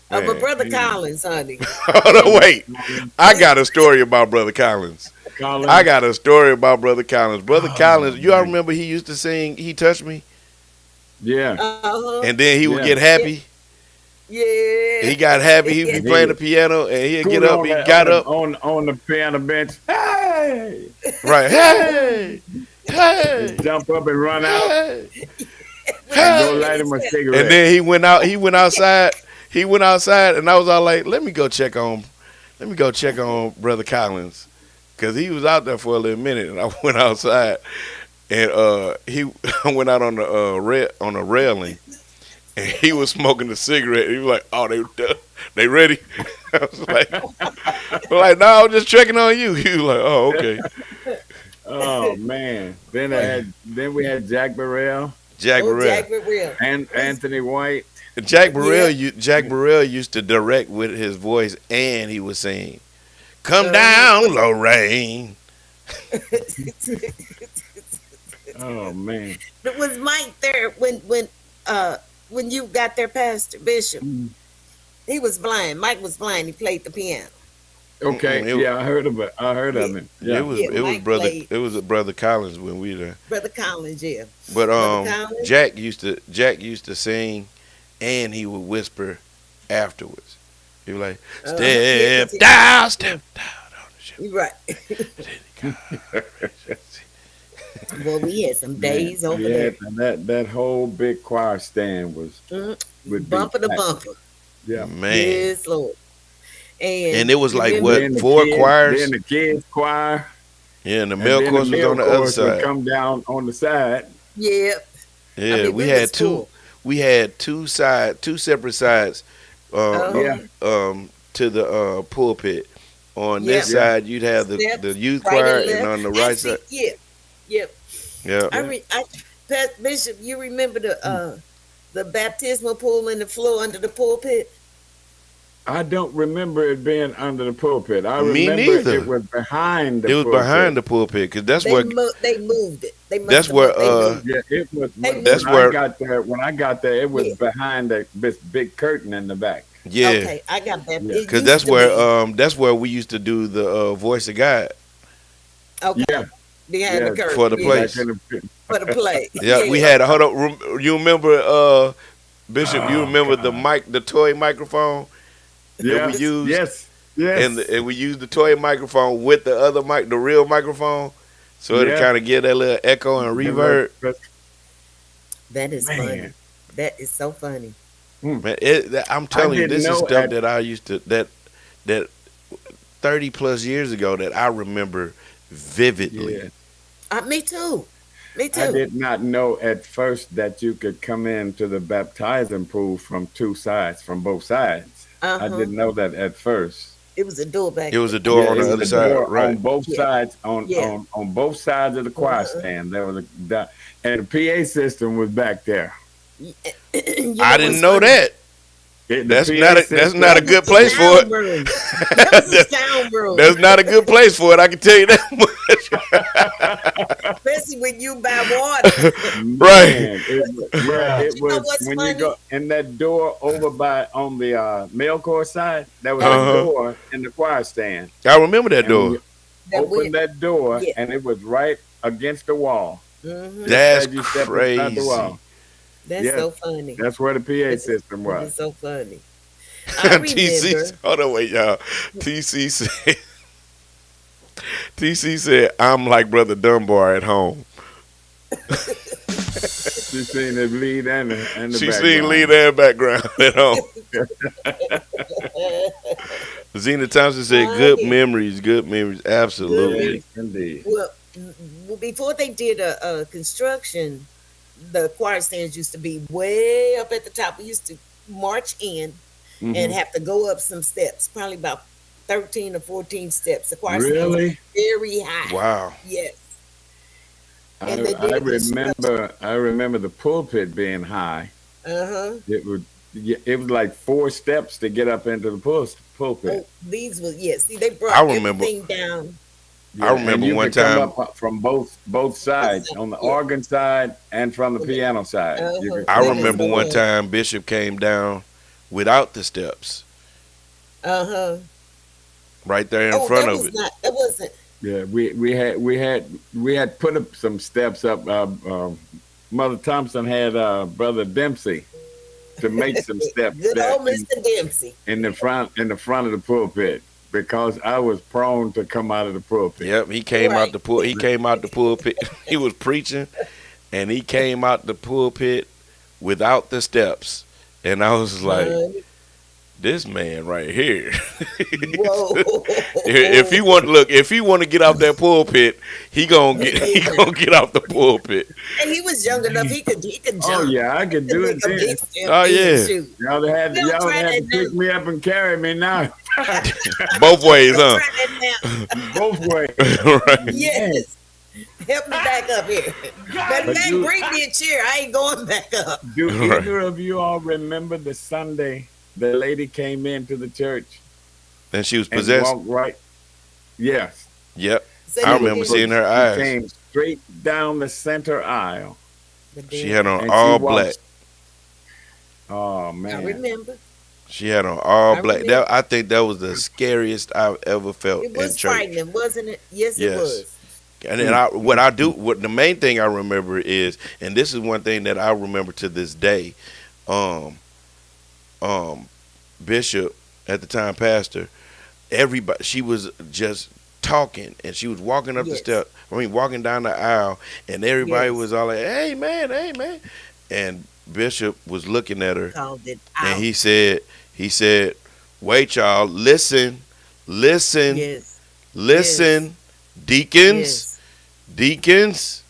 S2: But
S1: Man.
S2: Brother Collins, honey.
S1: Hold on, wait. I got a story about Brother Collins. I
S4: Collins.
S1: got a story about Brother Collins. Brother
S4: Oh
S1: Collins, you all
S4: man,
S1: remember he used to sing He Touched Me?
S4: yeah,
S2: Uh-huh.
S1: And then he would
S4: yeah.
S1: get happy.
S2: Yeah.
S1: He got happy. He'd be
S4: And
S1: playing
S4: he
S1: the piano and he'd get
S4: scoot
S1: up.
S4: on
S1: He
S4: the
S1: got up.
S4: on the piano bench. Hey,
S1: Right. Hey.
S4: just
S1: Hey.
S4: jump up and run out
S1: Hey.
S2: When he
S4: and go
S2: looked
S1: Hey.
S2: at
S4: light him a
S2: himself.
S1: And
S4: cigarette.
S1: then he went out. He went outside. He went outside, and I was all like, "Let me go check on. Let me go check on Brother Collins, cause he was out there for a little minute." And I went outside, and he I went out on the on the railing, and he was smoking a cigarette. He was like, "Oh, they ready?" I was like, "No, I was just checking on you." He was like, "Oh, okay."
S4: Oh man. Then we had Jack Burrell
S1: Jack
S2: Oh,
S1: Burrell.
S2: Jack Real.
S4: and Anthony White.
S2: Yeah.
S1: Jack Burrell used to direct with his voice, and he would sing, "Come
S2: Uh-huh.
S1: down, Lorraine."
S4: Oh man.
S2: Was Mike there when you got there, Pastor Bishop? He was blind. Mike was blind. He played the piano.
S4: Okay,
S1: Mm-mm, it-
S4: yeah, I heard of it. I heard of
S2: Yeah.
S4: him. Yeah.
S2: Yeah, Mike played.
S1: It was a brother Collins when we there.
S2: Brother Collins, yeah.
S1: But
S2: Brother Collins.
S1: Jack used to sing, and he would whisper afterwards. He was like,
S2: Yeah,
S1: "Step down, step down on the ship."
S2: you're right. Well, we had some days
S4: Man,
S2: over
S4: yeah,
S2: there.
S4: and that whole big choir stand was would be
S2: Bumper to
S4: packed.
S2: bumper.
S4: Yeah.
S1: Man,
S2: Yes, Lord.
S1: and it was like
S2: remember-
S1: what,
S4: Then the
S1: 4
S4: kids,
S1: choirs?
S4: then the kids choir,
S1: Yeah, and the
S4: and
S1: male
S4: then the
S1: chorus was
S4: male
S1: on the other
S4: chorus would
S1: side.
S4: come down on the side.
S2: Yeah.
S1: Yeah,
S2: I mean,
S1: we
S2: we
S1: had
S2: was
S1: two.
S2: full.
S1: We had two separate sides.
S2: Uh-huh.
S1: Yeah. To the pulpit. On this
S2: Yeah.
S1: side, you'd have
S2: Steps,
S1: the youth
S2: right
S1: choir,
S2: and
S1: and
S2: left.
S1: on the right
S2: Actually,
S1: side,
S2: yeah. Yeah.
S1: yeah.
S2: Pastor Bishop, you remember the baptismal pool in the floor under the pulpit?
S4: I don't remember it being under the pulpit. I
S1: Me
S4: remember
S1: neither.
S4: it was behind the
S1: It was
S4: pulpit.
S1: behind the pulpit because that's
S2: They
S1: where
S2: they moved it. They must
S1: That's
S2: have
S1: where,
S2: moved- they moved it.
S4: Yeah, it was.
S2: Hey,
S1: that's
S4: when
S1: where-
S4: I got there, it was
S2: Yeah.
S4: behind this big curtain in the back.
S1: yeah,
S2: Okay, I got that.
S4: Yeah.
S2: It
S1: because
S2: used to be.
S1: that's where we used to do the voice of God.
S2: Okay.
S4: Yeah.
S2: Behind the
S4: Yeah,
S2: curtain.
S1: for the
S2: yeah,
S1: place.
S4: Back in the-
S2: For the play.
S1: Yeah, we had hold on. You remember Bishop? You
S4: Oh,
S1: remember
S4: God.
S1: the toy microphone,
S4: Yeah.
S1: we used-
S4: Yes. Yes.
S1: and we used the toy microphone with the other the real microphone, so it
S4: Yeah.
S1: kind of give that little echo and reverb.
S2: That is
S4: Man.
S2: funny. That is so funny.
S1: Man, I'm telling you,
S4: didn't
S1: this is
S4: know
S1: stuff
S4: at-
S1: that I used to that 30 plus years ago that I remember vividly.
S4: Yeah.
S2: Me too. Me too.
S4: I did not know at first that you could come into the baptizing pool from two sides, from both sides. I
S2: Uh-huh.
S4: didn't know that at first.
S2: It was a door back.
S1: It was a door
S4: Yeah,
S1: on
S4: it
S1: the
S4: was
S1: other
S4: a
S1: side,
S4: door
S1: right?
S4: on both
S2: Yeah.
S4: sides
S2: Yeah.
S4: on both sides of the choir
S2: Uh-huh.
S4: stand. There was and the PA system was back there.
S1: I didn't know that. That's
S4: system-
S1: not a good place for it.
S2: That was the sound room.
S1: That's not a good place for it. I can tell you that much.
S2: Especially when you buy water.
S1: Right.
S4: Man, it
S2: You know
S4: was
S2: what's
S4: when
S2: funny?
S4: you go in that door over by on the male chorus side. There was
S1: Uh-huh.
S4: a door in the choir stand.
S1: I remember that
S4: And when
S1: door.
S4: you
S2: That
S4: opened
S2: went-
S4: that door,
S2: Yeah.
S4: and it was right against the wall.
S2: Mhm.
S1: That's
S4: As you step inside the
S1: crazy.
S4: wall.
S2: That's
S4: Yeah.
S2: so funny.
S4: That's where the PA system
S2: That
S4: was.
S2: is so funny. I
S1: TC,
S2: remember.
S1: hold on, wait, y'all. TC said, "I'm like Brother Dunbar at home."
S4: She seen the lead and the
S1: She
S4: background.
S1: seen lead and background at home. Zena Thompson said, "Good
S2: Funny.
S1: memories, good memories, absolutely."
S4: Yes, indeed.
S2: Well, before they did a construction, the choir stands used to be way up at the top. We used to march in
S4: Mhm.
S2: and have to go up some steps, probably about 13 or 14 steps. The choir stands
S4: Really?
S2: was very high.
S1: Wow.
S2: Yes. And they
S4: I
S2: did the instruction.
S4: remember the pulpit being high.
S2: Uh-huh.
S4: It was like 4 steps to get up into the pulpit.
S2: Oh, these was See, they
S1: I
S2: brought
S1: remember.
S2: everything down.
S1: I
S4: Yeah, and
S1: remember
S4: you
S1: one
S4: could come
S1: time.
S4: up from both sides, on the
S2: Yeah.
S4: organ side and from the piano side. You
S2: Uh-huh.
S4: could
S1: I
S2: And
S4: come
S2: it
S4: up
S2: was
S1: remember
S4: from
S1: one
S4: both.
S1: time Bishop came down without the steps,
S2: uh-huh.
S1: right there in
S2: Oh,
S1: front
S2: that
S1: of
S2: was
S1: it.
S2: not that wasn't
S4: Yeah, we had put up some steps up. Mother Thompson had Brother Dempsey to make some steps
S2: good
S4: there
S2: old Mr. Dempsey.
S4: in the front of the pulpit because I was prone to come out of the pulpit.
S1: Yep, he came out
S2: Right.
S1: the He came out the pulpit. He was preaching, and he came out the pulpit without the steps. And I was like,
S2: Honey.
S1: this man right here. If he
S2: Whoa.
S1: want if he want to get off that pulpit, he
S2: Yeah.
S1: gonna get off the pulpit.
S2: And he was young enough he could
S4: Oh
S2: jump.
S4: yeah, I
S2: He
S4: could
S2: could
S4: do
S2: make
S4: it
S2: a big
S4: then.
S2: step
S1: Oh
S2: then,
S1: yeah,
S2: shoot. Don't
S4: Y'all
S2: try
S4: had
S2: that
S4: to pick
S2: now.
S4: me up and carry me now.
S1: both ways,
S2: Don't
S1: huh?
S2: try that now.
S4: Both ways.
S1: Right.
S4: Man.
S2: Yes. Help me back up here. Matter of
S4: But
S2: fact,
S4: do
S2: bring me a chair. I ain't going back up.
S4: do
S1: Right.
S4: either of you all remember the Sunday the lady came into the church
S1: And she was
S4: and
S1: possessed.
S4: walked right? Yes.
S1: Yep,
S2: Say
S1: I
S2: that
S1: remember
S2: again.
S1: seeing her
S4: She
S1: eyes.
S4: came straight down the center aisle
S2: But
S1: She
S2: then,
S1: had on
S4: and she
S1: all black.
S4: walked. Oh
S2: I
S4: man.
S2: remember.
S1: She had on all
S2: I
S1: black.
S2: remember.
S1: I think that was the scariest I've ever felt
S2: It
S1: in
S2: was
S1: church.
S2: frightening, wasn't it? Yes, it
S1: Yes.
S2: was.
S1: And then what the main thing I remember is, and this is one thing that I remember to this day, um, Bishop at the time, pastor, everybody, she was just talking, and she was walking up the
S2: Yes.
S1: step. I mean, walking down the aisle, and everybody
S2: Yes.
S1: was all like, "Hey man, hey man," and Bishop was looking at her,
S2: Called it
S1: and
S2: out.
S1: he said, "Wait, y'all, listen, listen,
S2: Yes.
S1: listen, deacons."
S2: Yes.
S1: Deacons,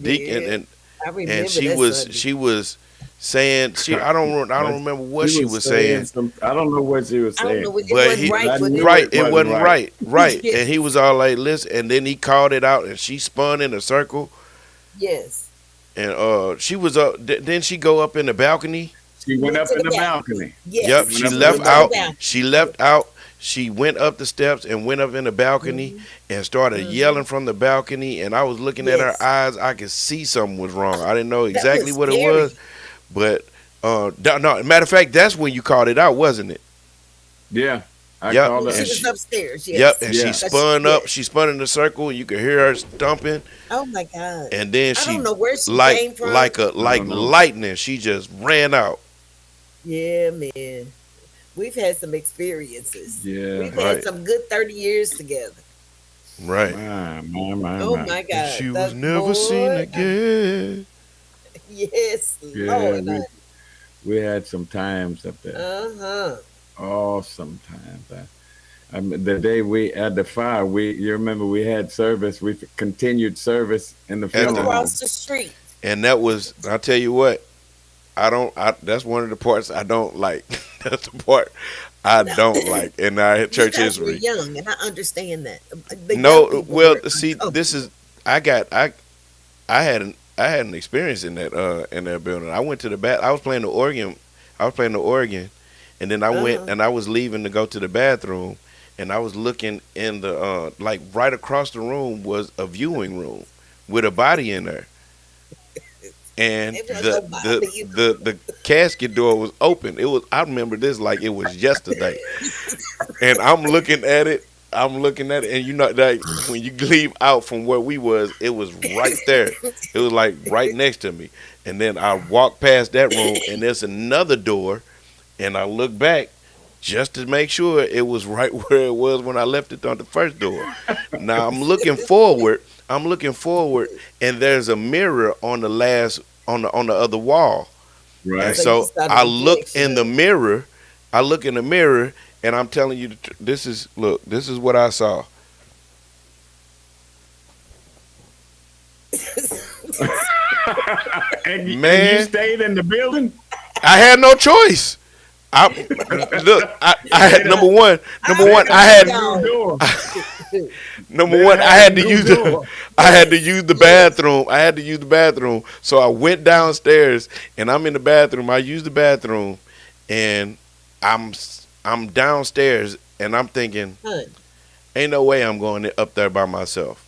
S1: deacon,
S2: Yeah. I remember
S1: and she
S2: that
S1: was
S2: Sunday.
S1: saying I don't remember what she was saying,
S4: I don't know what she was
S2: I don't know
S4: saying,
S2: what it
S1: but
S2: wasn't
S1: he
S2: right,
S4: but I
S2: was
S4: knew
S2: it?
S1: right, it
S4: wasn't
S1: wasn't
S4: right.
S1: right,
S2: Yes.
S1: and he was all like, listen, and then he called it out, and she spun in a circle,
S2: Yes.
S1: and she was up. Then she go up in the balcony.
S4: She went
S2: Went
S4: up
S2: to
S4: in
S2: the
S4: the
S2: balcony.
S4: balcony.
S1: Yep,
S2: Yes.
S4: She
S1: she
S4: went up
S2: She
S4: in the
S1: left
S2: went to the
S1: out.
S4: balcony.
S2: balcony.
S1: She left out. She went up the steps and went up in the balcony
S2: Mhm.
S1: and started
S2: Mhm.
S1: yelling from the balcony. And I was looking at her
S2: Yes.
S1: eyes. I could see something was wrong. I didn't know
S2: That
S1: exactly
S2: was
S1: what it was,
S2: scary.
S1: but no. Matter of fact, that's when you called it out, wasn't it?
S4: Yeah, I
S1: Yep.
S4: called
S2: When
S4: her.
S2: she
S1: And
S2: was
S1: she,
S2: upstairs,
S1: yep.
S2: yes.
S1: And
S4: Yeah.
S1: she spun up.
S2: Yes.
S1: She spun in a circle. And you could hear her stomping.
S2: Oh my God.
S1: And then
S2: I
S1: she,
S2: don't know where she
S1: like
S2: came from.
S4: I
S1: like
S4: don't know.
S1: lightning, she just ran out.
S2: Yeah, man. We've had some experiences.
S4: Yeah.
S2: We've
S1: Right.
S2: had some good 30 years together.
S1: Right.
S2: Oh
S4: My.
S2: my
S1: And
S2: God.
S1: she was
S2: That
S1: never seen
S2: boy.
S1: again.
S2: Yes,
S4: Yeah,
S2: Lord.
S4: we had some times up there.
S2: Uh-huh.
S4: Oh, sometimes. The day we at the fire, you remember we had service. We continued service in the
S1: At
S4: funeral
S1: the-
S4: home.
S2: Across the street.
S1: And that was, I'll tell you what, that's one of the parts I don't like. That's the part I
S2: No.
S1: don't like in our church
S2: You guys were
S1: history.
S2: young, and I understand that. The young
S1: No,
S2: people
S1: well,
S2: were
S1: see, this
S2: uncomfortable.
S1: is, I had an experience in that building. I went to I was playing the organ. And then I went
S2: Uh-huh.
S1: and I was leaving to go to the bathroom, and I was looking in the like right across the room was a viewing room with a body in there. And
S2: It was a body.
S1: the casket door was open. I remember this like it was yesterday. And I'm looking at it, and you know, like when you leave out from where we was, it was right there. It was like right next to me. And then I walked past that room, and there's another door, and I look back just to make sure it was right where it was when I left it on the first door. Now I'm looking forward, and there's a mirror on on the other wall. And
S4: Right.
S2: So you
S1: so
S2: saw the
S1: I look
S2: reflection
S1: in the
S2: of it.
S1: mirror. And I'm telling you, this is what I saw.
S4: And you
S1: Man.
S4: stayed in the building?
S1: I had no choice. I look. I had number one.
S2: I
S1: I had
S2: know.
S4: Door.
S1: Number one, I had to use the bathroom. I had to use the bathroom. So I went downstairs and I'm in the bathroom. I used the bathroom and I'm downstairs and I'm thinking, ain't no way I'm going up there by myself.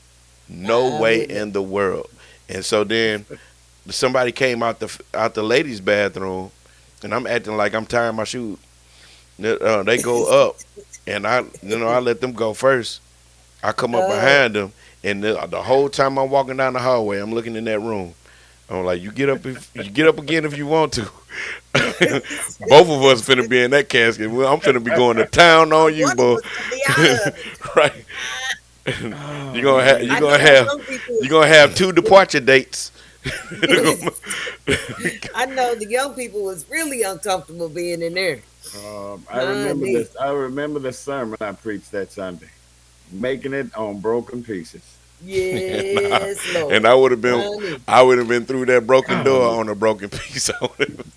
S1: No way in the world. And so then somebody came out the ladies' bathroom and I'm acting like I'm tying my shoe. They go up and I let them go first. I come up behind them, and the whole time I'm walking down the hallway, I'm looking in that room. I'm like, you get up again if you want to. Both of us finna be in that casket. I'm finna be going to town on you, boy. Right? You're gonna have 2 departure dates.
S2: I know the young people was really uncomfortable being in there.
S4: I remember the sermon I preached that Sunday. Making it on broken pieces.
S2: Yes, Lord.
S1: And I would have been through that broken door on a broken piece.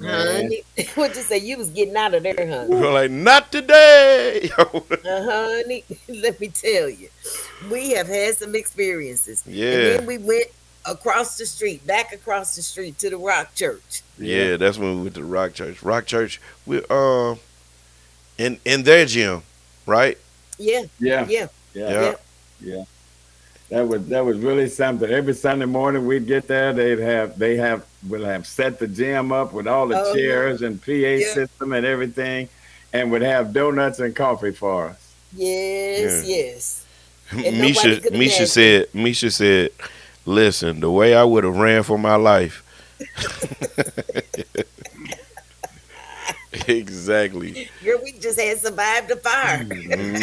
S2: Honey, what you say? You was getting out of there, honey.
S1: We're like, not today.
S2: Honey, let me tell you, we have had some experiences.
S1: Yeah.
S2: And then we went back across the street to the Rock Church.
S1: Yeah, that's when we went to the Rock Church. Rock Church, we in their gym, right?
S2: Yeah.
S4: That was really something. Every Sunday morning we'd get there. We'll have set the gym up with all the chairs and PA system and everything, and would have donuts and coffee for us.
S2: Yes.
S1: Misha said, listen, the way I would have ran for my life. Exactly.
S2: Girl, we just had survived the fire.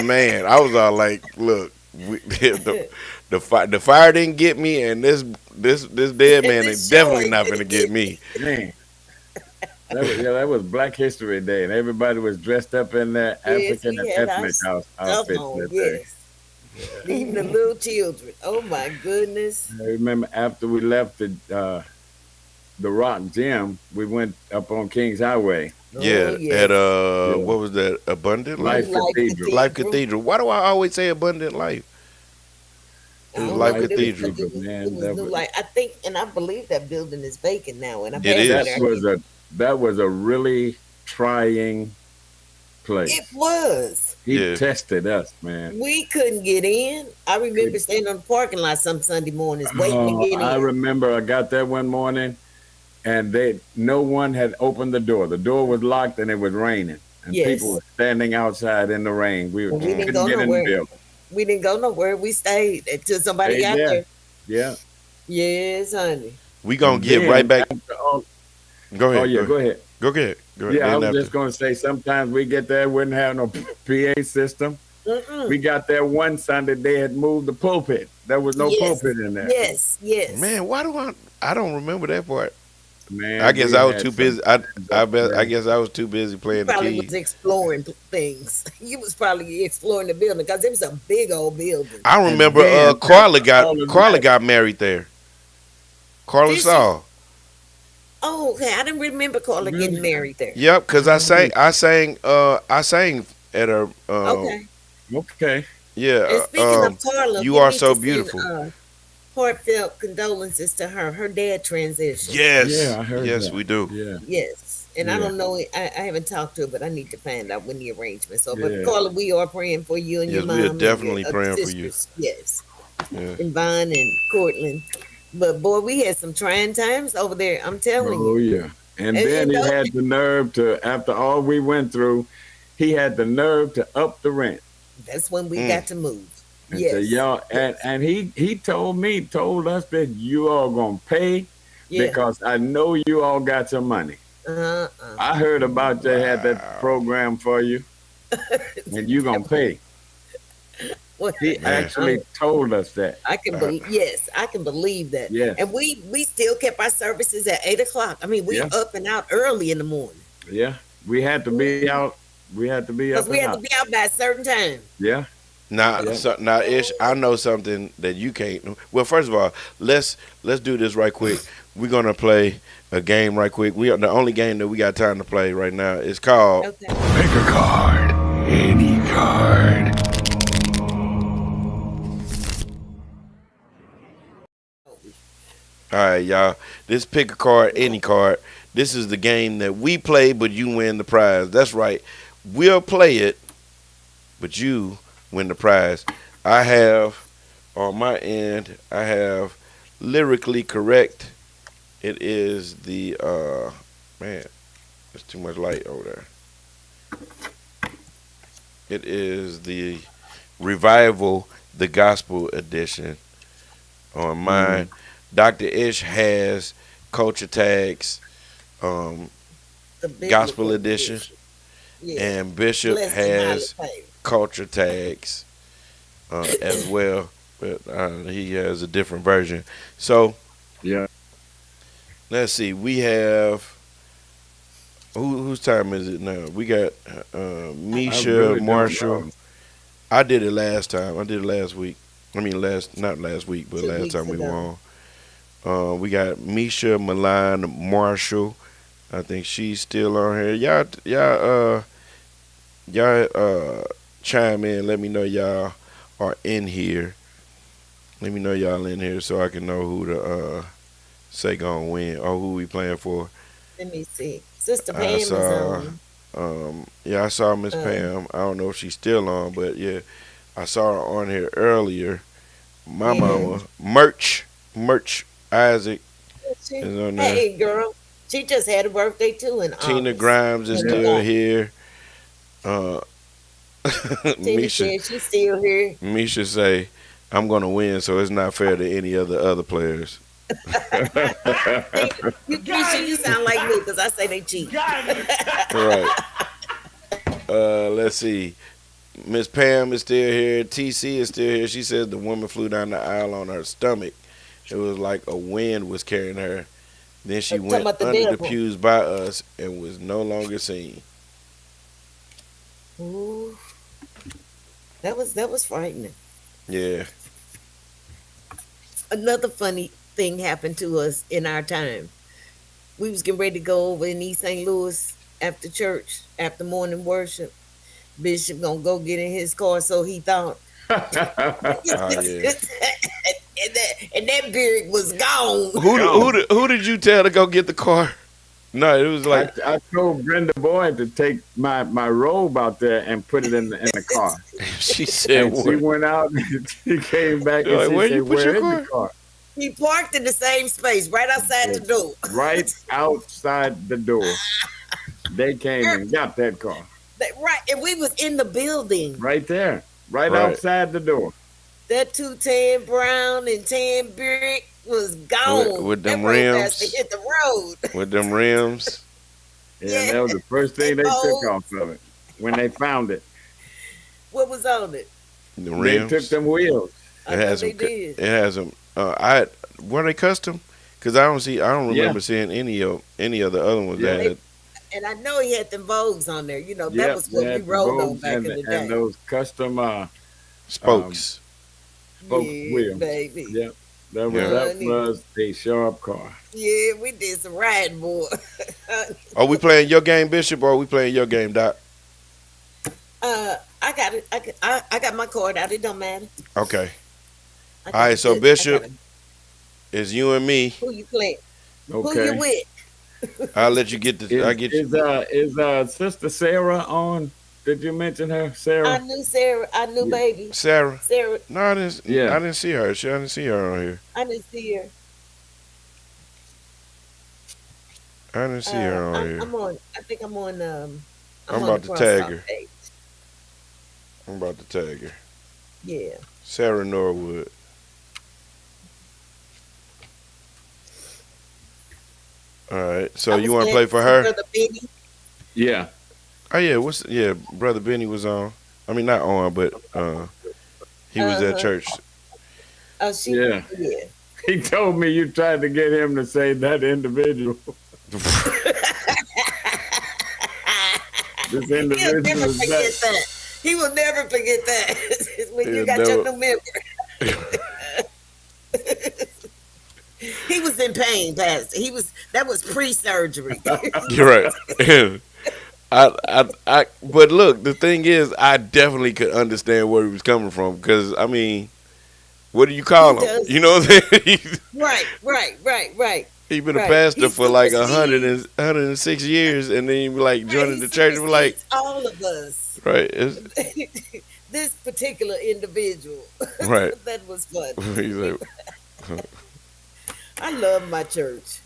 S1: Man, I was all like, look, the fire didn't get me, and this dead man is definitely not going to get me.
S4: Man. That was Black History Day, and everybody was dressed up in their African and ethnic outfits that day.
S2: Even the little children. Oh my goodness!
S4: I remember after we left the Rock Gym, we went up on Kings Highway.
S1: At what was that? Abundant Life Cathedral. Life Cathedral. Why do I always say Abundant Life? It was Life Cathedral.
S2: It was new life. I think, and I believe that building is vacant now. And
S4: that was a really trying place.
S2: It was.
S4: He tested us, man.
S2: We couldn't get in. I remember standing on the parking lot some Sunday mornings waiting to get in.
S4: I remember I got there one morning, and no one had opened the door. The door was locked, and it was raining, and people were standing outside in the rain. We couldn't get in the building.
S2: We didn't go nowhere. We stayed until somebody got there.
S4: Yeah.
S2: Yes, honey.
S1: We gonna get right back. Go ahead.
S4: Oh yeah, go ahead.
S1: Go ahead.
S4: Yeah, I was just gonna say. Sometimes we get there, wouldn't have no PA system. We got there one Sunday. They had moved the pulpit. There was no pulpit in there.
S2: Yes.
S1: Man, why do I don't remember that part.
S4: Man,
S1: I guess I was too busy. I guess I was too busy playing the
S2: probably
S1: keys.
S2: was exploring things. You was probably exploring the building because it was a big old building.
S1: I remember Carla got married there. Carla Saul.
S2: Oh, okay. I didn't remember Carla getting married there.
S1: Yep, because I sang at her.
S4: Okay.
S1: Yeah.
S2: And speaking of Carla,
S1: you are so beautiful.
S2: Heartfelt condolences to her. Her dad transitioned.
S1: Yes.
S4: Yeah, I heard
S1: yes,
S4: that.
S1: we do.
S4: Yeah.
S2: Yes. And I don't know. I haven't talked to her, but I need to find out when the arrangement. So, but Carla, we are praying for you and your mom.
S1: Yes, we are definitely praying for you.
S2: Yes. Yeah. And Vaughn and Cortland. But boy, we had some trying times over there. I'm telling you.
S4: Oh yeah. And then he had the nerve to, after all we went through, he had the nerve to up the rent.
S2: That's when we got to move.
S4: And so y'all, and he told us that you all gonna pay because I know you all got some money. I heard about they had that program for you, and you gonna pay. He actually told us that.
S2: I can believe. Yes, I can believe that.
S4: Yes.
S2: And we still kept our services at 8:00. I mean, we up and out early in the morning.
S4: Yeah, we had to be out. We had to be up.
S2: Because we had to be out by a certain time.
S4: Yeah.
S1: Now, Ish, I know something that you can't. Well, first of all, let's do this right quick. We're gonna play a game right quick. We are the only game that we got time to play right now. It's called
S5: Pick a card, any card.
S1: All right, y'all. This pick a card, any card. This is the game that we play, but you win the prize. That's right. We'll play it, but you win the prize. I have on my end. I have lyrically correct. It is the man. There's too much light over there. It is the revival, the gospel edition. On mine, Dr. Ish has culture tags, um,
S2: The
S1: gospel
S2: biblical
S1: edition,
S2: Yeah.
S1: and Bishop
S2: Blessed and highly
S1: has
S2: favored.
S1: culture tags as well. But he has a different version. So
S4: Yeah.
S1: let's see. We have whose time is it now? We got
S4: I
S1: Misha
S4: really don't
S1: Marshall.
S4: know.
S1: I did it last time. I did it last week. I mean, not last week, but
S2: 2
S1: last
S2: weeks
S1: time we
S2: ago.
S1: won. We got Misha Milan Marshall. I think she's still on here. Y'all chime in. Let me know y'all are in here. Let me know y'all in here so I can know who to say gonna win or who we playing for.
S2: Let me see. Sister
S1: I
S2: Pam is
S1: saw
S2: on.
S1: I saw Miss
S2: Uh,
S1: Pam. I don't know if she's still on, but yeah, I saw her on here earlier. My
S2: yeah.
S1: mama, Merch Isaac is on there.
S2: Hey, girl. She just had a birthday too in
S1: Tina
S2: August.
S1: Grimes is
S2: In
S4: Yeah.
S1: still
S2: July.
S1: here. Uh,
S2: Tina
S1: Misha
S2: said she's still here.
S1: Misha say, I'm gonna win, so it's not fair to any of the other players.
S2: Tina, you sound like me because I say they cheat.
S1: Right. Let's see. Miss Pam is still here. TC is still here. She says the woman flew down the aisle on her stomach. It was like a wind was carrying her. Then she
S2: Talking
S1: went
S2: about the
S1: under the
S2: devil.
S1: pews by us and was no longer seen.
S2: Ooh, that was frightening.
S1: Yeah.
S2: Another funny thing happened to us in our time. We was getting ready to go over in East St. Louis after church, after morning worship. Bishop gonna go get in his car, so he thought.
S1: Oh yeah.
S2: and that beard was gone.
S1: Who did you tell to go get the car? No, it was like
S4: I told Brenda Boyd to take my robe out there and put it in the car.
S1: she said
S4: And she
S1: what?
S4: went out and she came back
S1: You're
S4: and
S1: like,
S4: she
S1: where
S4: said,
S1: you put
S4: "Where
S1: your
S4: is the
S1: car?
S4: car?"
S2: He parked in the same space right outside the door.
S4: Right outside the door. They came and got that car.
S2: Right, and we was in the building.
S4: Right there. Right
S1: Right.
S4: outside the door.
S2: That 210 brown and tan brick was gone.
S1: With
S2: That
S1: them
S2: road bastard
S1: rims.
S2: hit the road.
S1: With them rims.
S4: And
S2: Yeah.
S4: that was the first thing they took
S2: Oh,
S4: off of it when they found it.
S2: what was on it?
S1: The
S4: They took
S1: rims.
S4: them wheels.
S2: I
S1: It
S2: know
S1: has
S2: they
S1: some.
S2: did.
S1: It has some. Were they custom? Because I don't
S4: Yeah.
S1: remember seeing any of the other ones
S4: Yeah.
S1: that had
S2: And I know he had them Vogues on there. You know, that
S4: Yep,
S2: was
S4: they
S2: what we
S4: had the
S2: rode on
S4: Vogues
S2: back in the
S4: and
S2: day.
S4: those custom
S1: spokes.
S4: spoke
S2: Yeah,
S4: wheels.
S2: baby.
S4: Yep. That
S1: Yeah.
S2: Honey.
S4: was a sharp car.
S2: Yeah, we did some riding, boy.
S1: Are we playing your game, Bishop, or are we playing your game, Doc?
S2: I got it. I got my card out. It don't matter.
S1: Okay.
S2: I got
S1: All right.
S2: it
S1: So
S2: good.
S1: Bishop, it's you and me.
S2: Who you playing? Who
S4: Okay.
S2: you with?
S1: I'll let you get the. I get you.
S4: Is Sister Sarah on? Did you mention her,
S2: I
S4: Sarah?
S2: knew Sarah. I knew
S4: Yeah.
S2: baby.
S1: Sarah.
S2: Sarah.
S1: No, I didn't.
S4: Yeah.
S1: I didn't see her. I didn't see her on here.
S2: I didn't see her.
S1: I didn't see her on here.
S2: I'm on. I think I'm on.
S1: I'm
S2: on
S1: about
S2: the
S1: to tag
S2: CrossTalk
S1: her.
S2: page.
S1: I'm about to tag her.
S2: Yeah.
S1: Sarah Norwood. All right. So
S2: I
S1: you
S2: was
S1: want to
S2: glad
S1: play
S2: to
S1: for
S2: see
S1: her?
S2: Brother Benny.
S4: Yeah.
S1: Oh yeah. Brother Benny was on. I mean, not on, but he was at
S2: Uh-huh.
S1: church.
S2: Oh, she.
S4: Yeah.
S2: Yeah.
S4: He told me you tried to get him to say that individual. This
S2: He'll
S4: individual
S2: never
S4: is
S2: forget
S4: that.
S2: that. He will never forget that. When you
S1: He'll
S2: got your
S1: never-
S2: new member. He was in pain, Pastor. That was pre-surgery.
S1: You're right. But look, the thing is, I definitely could understand where he was coming from because I mean, What do you
S2: He
S1: call him?
S2: does.
S1: You know what I'm saying?
S2: Right.
S1: He been a
S2: Right.
S1: pastor
S2: He
S1: for like
S2: supersedes.
S1: 106 years, and then he be like
S2: Right.
S1: joining
S2: He
S1: the church. And be like,
S2: supersedes all of us.
S1: right, it's,
S2: This particular individual.
S1: right.
S2: That was fun.
S1: He's like,
S2: I love my church.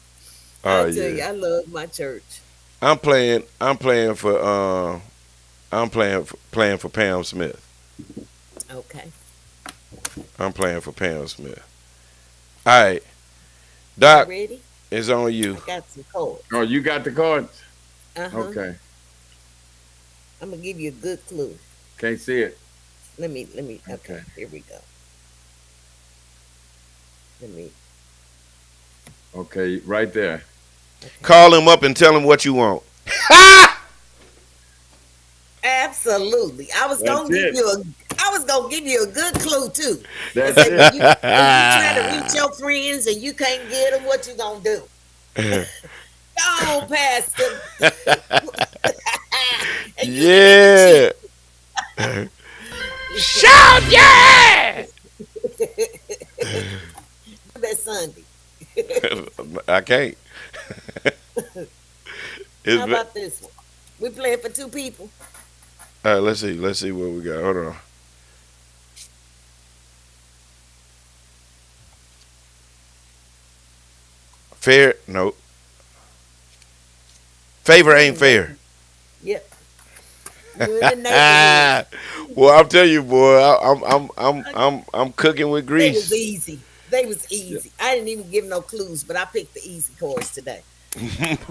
S2: I
S1: oh
S2: tell you,
S1: yeah.
S2: I love my church.
S1: I'm playing. Playing for Pam Smith.
S2: Okay.
S1: I'm playing for Pam Smith. All right,
S2: You
S1: Doc,
S2: ready?
S1: it's on you.
S2: I got some cards.
S4: Oh, you got the cards?
S2: Uh-huh.
S4: Okay.
S2: I'm gonna give you a good clue.
S4: Can't see it.
S2: Let me okay,
S4: Okay.
S2: here we go. Let me
S4: Okay, right there.
S1: Call him up and tell him what you want.
S2: absolutely. I was
S4: That's
S2: gonna give
S4: it.
S2: you a good clue too. And
S4: That's
S2: say
S4: it.
S2: when you try to reach your friends and you can't get them, what you gonna do? Go on, Pastor. And you
S1: Yeah. Shout yeah!
S2: that Sunday.
S1: I can't.
S2: How about this one? We playing for two people.
S1: All right, let's see what we got. Hold on. Fair? Nope. Favor ain't fair.
S2: Yep. You in the neighborhood.
S1: Well, I'm telling you, boy, I'm cooking with
S2: They was
S1: grease.
S2: easy. They was easy. I didn't even give no clues, but I picked the easy cards today.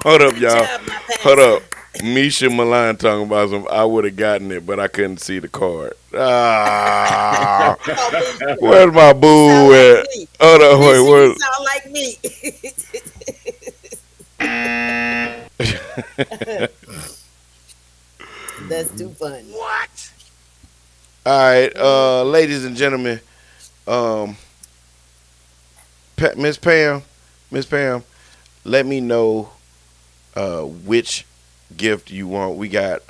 S1: Hold up,
S2: Good
S1: y'all.
S2: job, my
S1: Hold
S2: pastor.
S1: up. Misha Milan talking about some. I would have gotten it, but I couldn't see the card. Ah,
S2: Oh, Misha.
S1: where's my
S2: You sound
S1: boo
S2: like
S1: at?
S2: me.
S1: Hold up, wait,
S2: Misha, you
S1: where?
S2: sound like me. That's too funny.
S3: What?
S1: All right, ladies and gentlemen, um, Miss Pam, let me know which gift you want. We got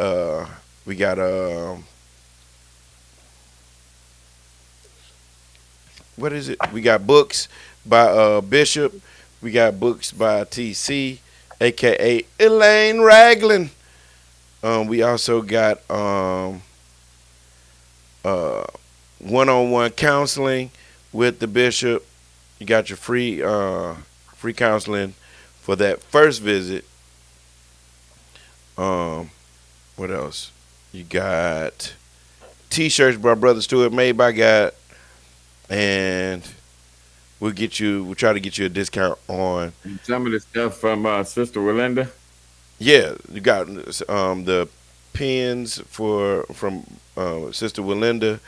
S1: what is it? We got books by Bishop. We got books by TC, aka Elaine Ragland. We also got one-on-one counseling with the bishop. You got your free counseling for that first visit. What else? You got T-shirts by Brother Stewart, made by God, and we'll try to get you a discount on.
S4: And some of the stuff from Sister Melinda.
S1: Yeah, you got the pins from Sister Melinda.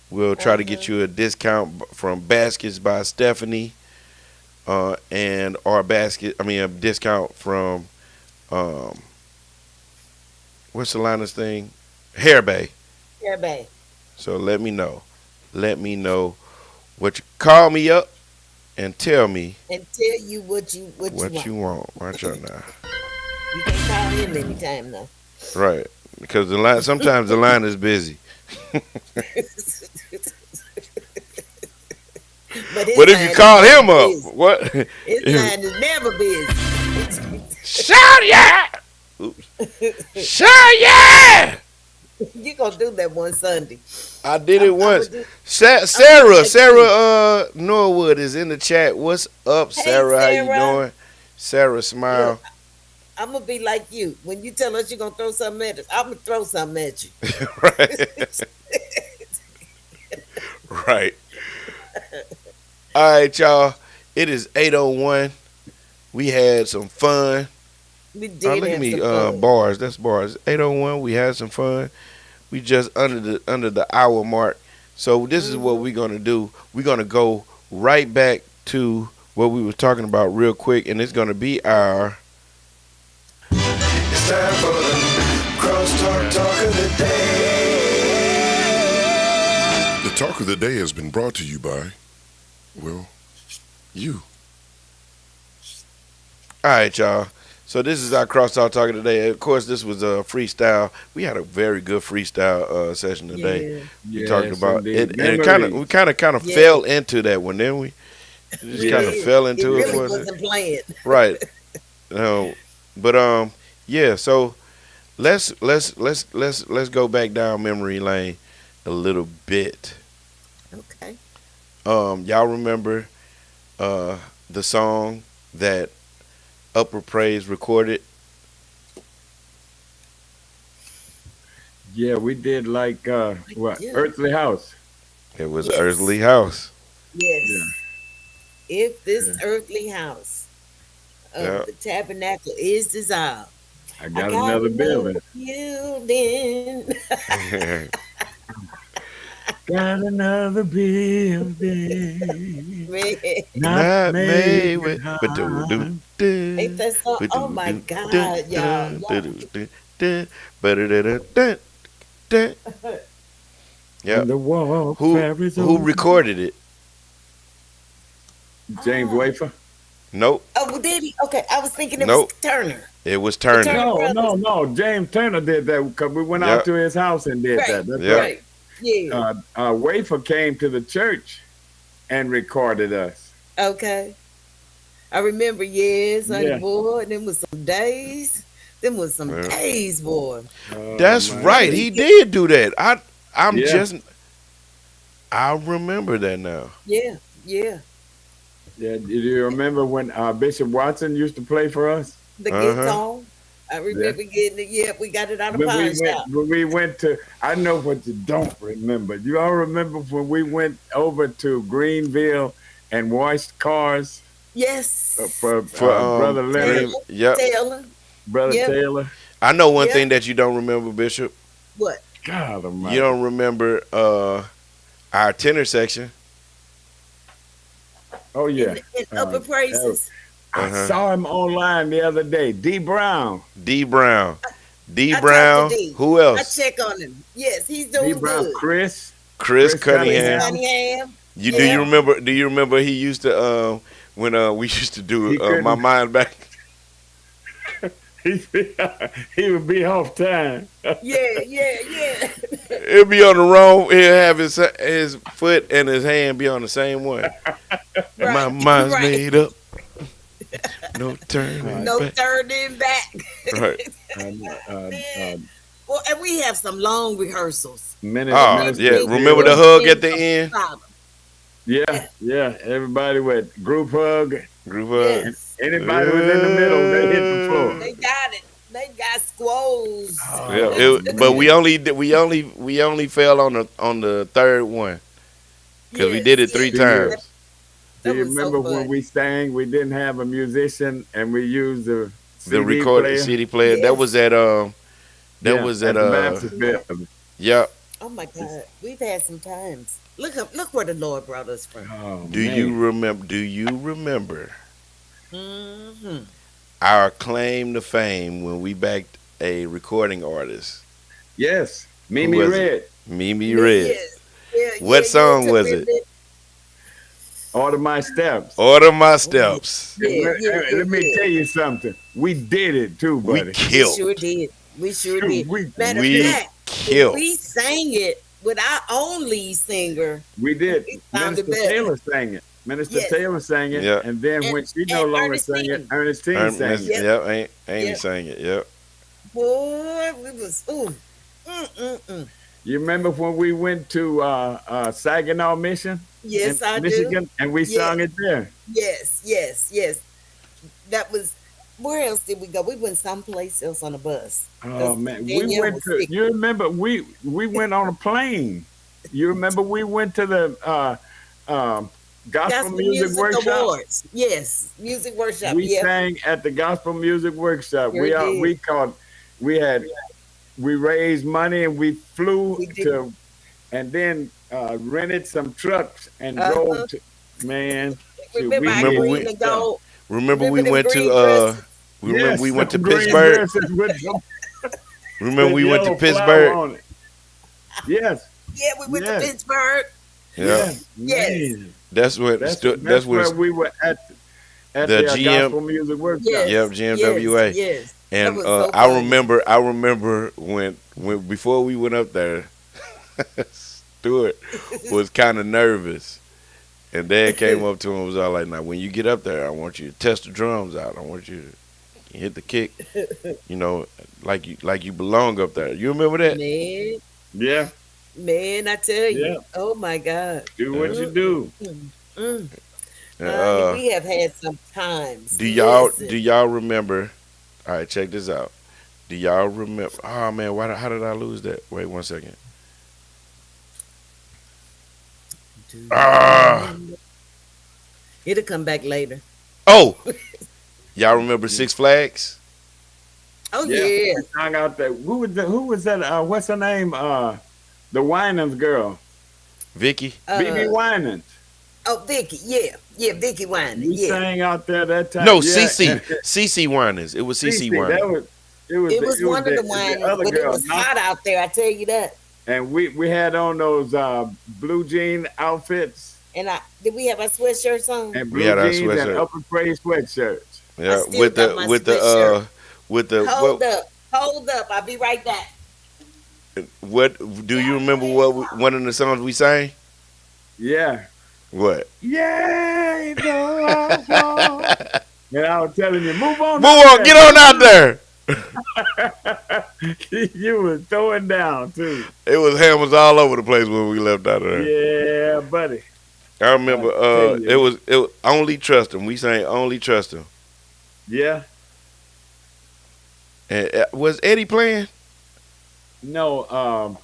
S1: We'll try to get you a discount from Baskets by Stephanie, and a discount from what's the line of thing? Hair Bay.
S2: Yeah, babe.
S1: So let me know. What you call me up and tell me
S2: And tell you what you
S1: what you
S2: want.
S1: want. Watch out now.
S2: You can call him anytime though.
S1: Right. Because sometimes the line is busy. But if you call him up, what?
S2: His line is never busy.
S1: Shout yeah! Oops. Shout yeah!
S2: You gonna do that one Sunday.
S1: I did it once.
S2: do-
S1: Sarah Norwood is in the chat. What's up,
S2: Hey,
S1: Sarah? How you
S2: Sarah.
S1: doing? Sarah, smile.
S2: Look, I'm gonna be like you. When you tell us you're gonna throw something at us, I'm gonna throw something at you.
S1: Right. Right. All right, y'all. It is 8:01. We had some fun.
S2: We did
S1: Look at
S2: have
S1: me,
S2: some fun.
S1: bars. That's bars. 8:01. We had some fun. We just under the hour mark. So this is what we're gonna do. We're gonna go right back to what we were talking about real quick, and it's gonna be our.
S5: It's time for the CrossTalk Talk of the Day.
S6: The talk of the day has been brought to you by, well, you.
S1: All right, y'all. So this is our crosstalk talking today. Of course, this was a freestyle. We had a very good freestyle session today.
S2: Yeah.
S1: We talked
S4: Yes,
S1: about
S4: indeed.
S1: it, and it kind of
S4: Memories.
S1: we kind of
S2: Yeah.
S1: fell into that one, didn't we? We just
S2: We
S1: kind of
S4: Yes.
S2: did.
S1: fell
S2: It
S1: into it
S2: really
S1: for us,
S2: wasn't planned.
S1: right? But yeah. So let's go back down memory lane a little bit.
S2: Okay.
S1: Y'all remember the song that Upper Praise recorded?
S4: Yeah, we did like what?
S2: Yeah.
S4: Earthly House.
S1: It was
S2: Yes.
S1: Earthly House.
S2: Yes.
S4: Yeah.
S2: If this
S4: Yeah.
S2: earthly house
S1: Yeah.
S2: of the tabernacle is dissolved,
S4: I
S2: I
S4: got
S2: got
S4: another
S2: another
S4: building.
S2: building.
S4: Got another building.
S2: Man,
S1: Not
S4: Made
S1: made
S4: with
S1: with but do do
S4: heart.
S2: ain't
S1: do
S2: that song?
S1: but
S2: Oh
S1: do
S2: my
S1: do do
S2: God, y'all.
S1: do
S2: Y'all,
S1: do do but do. Yeah.
S4: And the wall
S1: Who
S4: carries
S1: who
S4: on.
S1: recorded it?
S4: James Wafer?
S1: Nope.
S2: oh, well, did he? Okay, I was thinking it was
S1: Nope.
S2: Turner.
S1: It was
S2: The Turner
S1: Turner.
S4: No, no,
S2: Brothers.
S4: no. James Turner did that because we went out
S1: Yep.
S4: to his house and did
S2: Right,
S4: that. That's
S1: Yep.
S2: right. Yeah.
S4: Wafer came to the church and recorded us.
S2: Okay. I remember, yes, honey
S4: Yeah.
S2: boy. Them was some days. Them was some
S1: Yeah.
S2: days, boy.
S4: Oh,
S1: That's
S4: man.
S1: right. He did do that. I'm
S4: Yeah.
S1: just I remember that now.
S2: Yeah, yeah.
S4: Yeah. Do you remember when Bishop Watson used to play for us?
S2: The
S1: Uh-huh.
S2: guitar. I remember getting it. Yeah, we got it out of pawn shop.
S4: When we went to, I know what you don't remember. You all remember when we went over to Greenville and washed cars
S2: Yes.
S4: for
S1: For
S4: Brother Leonard,
S1: Yep.
S2: Taylor.
S4: Brother
S2: Yep.
S4: Taylor?
S1: I know one
S2: Yep.
S1: thing that you don't remember, Bishop.
S2: What?
S4: God Almighty.
S1: You don't remember our tenor section.
S4: Oh yeah.
S2: In upper praises.
S4: I
S1: Uh-huh.
S4: saw him online the other day. D. Brown.
S1: D Brown. D
S2: I
S1: Brown.
S2: talked to D.
S1: Who
S2: I
S1: else?
S2: check on him. Yes, he's
S4: D.
S2: doing
S4: Brown.
S2: good.
S4: Chris
S1: Chris
S2: Chris
S1: Cunningham.
S2: Cunningham.
S1: Do
S2: Yeah.
S1: you remember? Do you remember he used to when we used to do
S4: He couldn't-
S1: my mind back?
S4: he would be off time.
S2: Yeah.
S1: It'll be on the wrong. He'll have his foot and his hand be on the same one.
S2: Right.
S1: My mind's
S2: Right.
S1: made up. No turning
S2: No
S1: back.
S2: turning back.
S1: Right.
S2: Well, and we have some long rehearsals.
S4: Minister,
S1: Oh
S4: Minister
S1: yeah.
S4: Steele.
S1: Remember the hug at the end?
S4: Yeah. Everybody with group hug.
S1: Group hug.
S2: Yes.
S4: Anybody was in the middle, they hit the floor.
S2: They got it. They got squoes.
S4: Oh,
S1: Yeah, but we only fell on the third one because we
S2: Yes,
S1: did it three
S2: yes.
S1: times.
S4: Do
S2: That
S4: you
S2: was so
S4: remember when
S2: fun.
S4: we sang? We didn't have a musician, and we used the CD
S1: The recorded
S4: player.
S1: CD player.
S2: Yes.
S1: That was at
S4: Yeah,
S1: was
S4: at
S1: at
S4: the Baptist building.
S1: yeah.
S2: Oh my God, we've had some times. Look where the Lord brought us from.
S4: Oh,
S1: Do
S4: man.
S1: you remember
S2: Mm-hmm.
S1: our claim to fame when we backed a recording artist,
S4: Yes, Mimi
S1: was
S4: Red.
S1: Mimi Red?
S2: Yes. Yeah,
S1: What song
S2: to
S1: was
S2: remember-
S1: it?
S4: Order My Steps.
S1: Order My Steps.
S2: Yeah,
S4: Let me tell you something. We did it too,
S1: We
S4: buddy.
S2: We
S1: killed.
S2: sure did. We sure
S4: Shoot,
S2: did.
S4: we-
S2: Matter
S1: we
S2: of fact,
S1: killed.
S2: we sang it with our own lead singer.
S4: We did.
S2: It sounded
S4: Minister
S2: better.
S4: Taylor sang it. Minister
S2: Yes.
S4: Taylor sang it.
S1: Yeah.
S4: And then when she no
S2: and
S4: longer sang it, Ernestine sang it.
S2: Yep.
S1: Yep, Amy
S2: Yep.
S1: sang it. Yep.
S2: Boy, we was Mm.
S4: You remember when we went to Saginaw Mission?
S2: Yes,
S4: in
S2: I
S4: Michigan,
S2: do.
S4: and we
S2: Yeah.
S4: sung it there.
S2: Yes. That was. Where else did we go? We went someplace else on a bus.
S4: Oh man, we
S2: Danielle
S4: went
S2: was
S4: to.
S2: sick.
S4: You remember we went on a plane. You remember we went to the Gospel Music Workshop.
S2: Awards. Yes, music workshop.
S4: We
S2: Yeah,
S4: sang at the Gospel Music Workshop.
S2: Sure did.
S4: We raised money and we flew
S2: We did.
S4: to, and then rented some trucks and
S2: Uh-huh.
S4: drove to. Man,
S2: remember our
S1: Remember
S2: green
S1: we-
S2: and gold?
S1: Remember we
S2: Remember
S1: went
S2: them
S1: to
S2: green dresses?
S1: remember we went to
S4: some green
S1: Pittsburgh.
S4: dresses with some
S1: Remember we went to
S4: yellow flower
S1: Pittsburgh.
S4: on it. Yes.
S2: Yeah, we went
S4: Yes.
S2: to Pittsburgh.
S1: Yeah.
S2: Yes.
S4: Man.
S1: That's where
S4: That's
S1: where
S4: where we were at. at
S1: The
S4: the
S1: GM.
S4: gospel music workshop.
S1: Yep,
S2: Yes, yes,
S1: GMWA.
S2: yes. That
S1: And
S2: was so
S1: I
S2: funny.
S1: remember when before we went up there, Stuart was kind of nervous, and Dad came up to him and was all like, "Now, when you get up there, I want you to test the drums out. I want you to hit the kick, you know, like you belong up there. You remember that?"
S2: Man,
S4: Yeah,
S2: man, I tell
S4: yeah.
S2: you. Oh my God.
S4: Do what
S1: Yeah.
S4: you
S2: Mm,
S4: do.
S2: mm, mm.
S1: And,
S2: Honey, we have had some times.
S1: do
S2: Listen.
S1: y'all remember? All right, check this out. Do y'all remember? Oh man, how did I lose that? Wait 1 second.
S2: Do you
S1: Ah,
S2: remember? It'll come back later.
S1: oh, y'all remember Six Flags?
S2: Oh
S4: Yeah,
S2: yeah.
S4: we hung out there. Who was that? What's her name? The Winans girl,
S1: Vicky?
S4: BB
S2: Uh
S4: Winans.
S2: oh Vicky, yeah. Yeah, Vicky Wine.
S4: We
S2: Yeah.
S4: sang out there that time.
S1: No,
S4: Yeah,
S1: CC.
S4: and
S1: CC Winans. It was CC
S4: Cece,
S1: Winans.
S2: It was
S4: it was
S2: one of the
S4: the
S2: wines,
S4: other
S2: but it
S4: girl,
S2: was hot out there, I tell you that.
S4: and we had on those blue jean outfits
S2: And did we have our sweatshirts on?
S4: and
S1: We
S4: blue
S1: had our
S4: jeans and
S1: sweatshirt.
S4: upper praise sweatshirts.
S2: I
S1: Yeah,
S2: still got my sweatshirt.
S1: with the
S2: Hold up. Hold up. I'll be right back.
S1: what do you remember one of the songs we sang?
S4: Yeah,
S1: What?
S4: yeah, go out, walk. And I was telling you, move on
S1: Move
S4: out
S1: on,
S4: there.
S1: get on out there.
S4: You was throwing down too.
S1: It was hammers all over the place when we left out of there.
S4: Yeah, buddy.
S1: I remember
S4: Tell
S1: it
S4: you.
S1: was Only Trust Him. We sang Only Trust Him.
S4: Yeah.
S1: And was Eddie playing?
S4: No,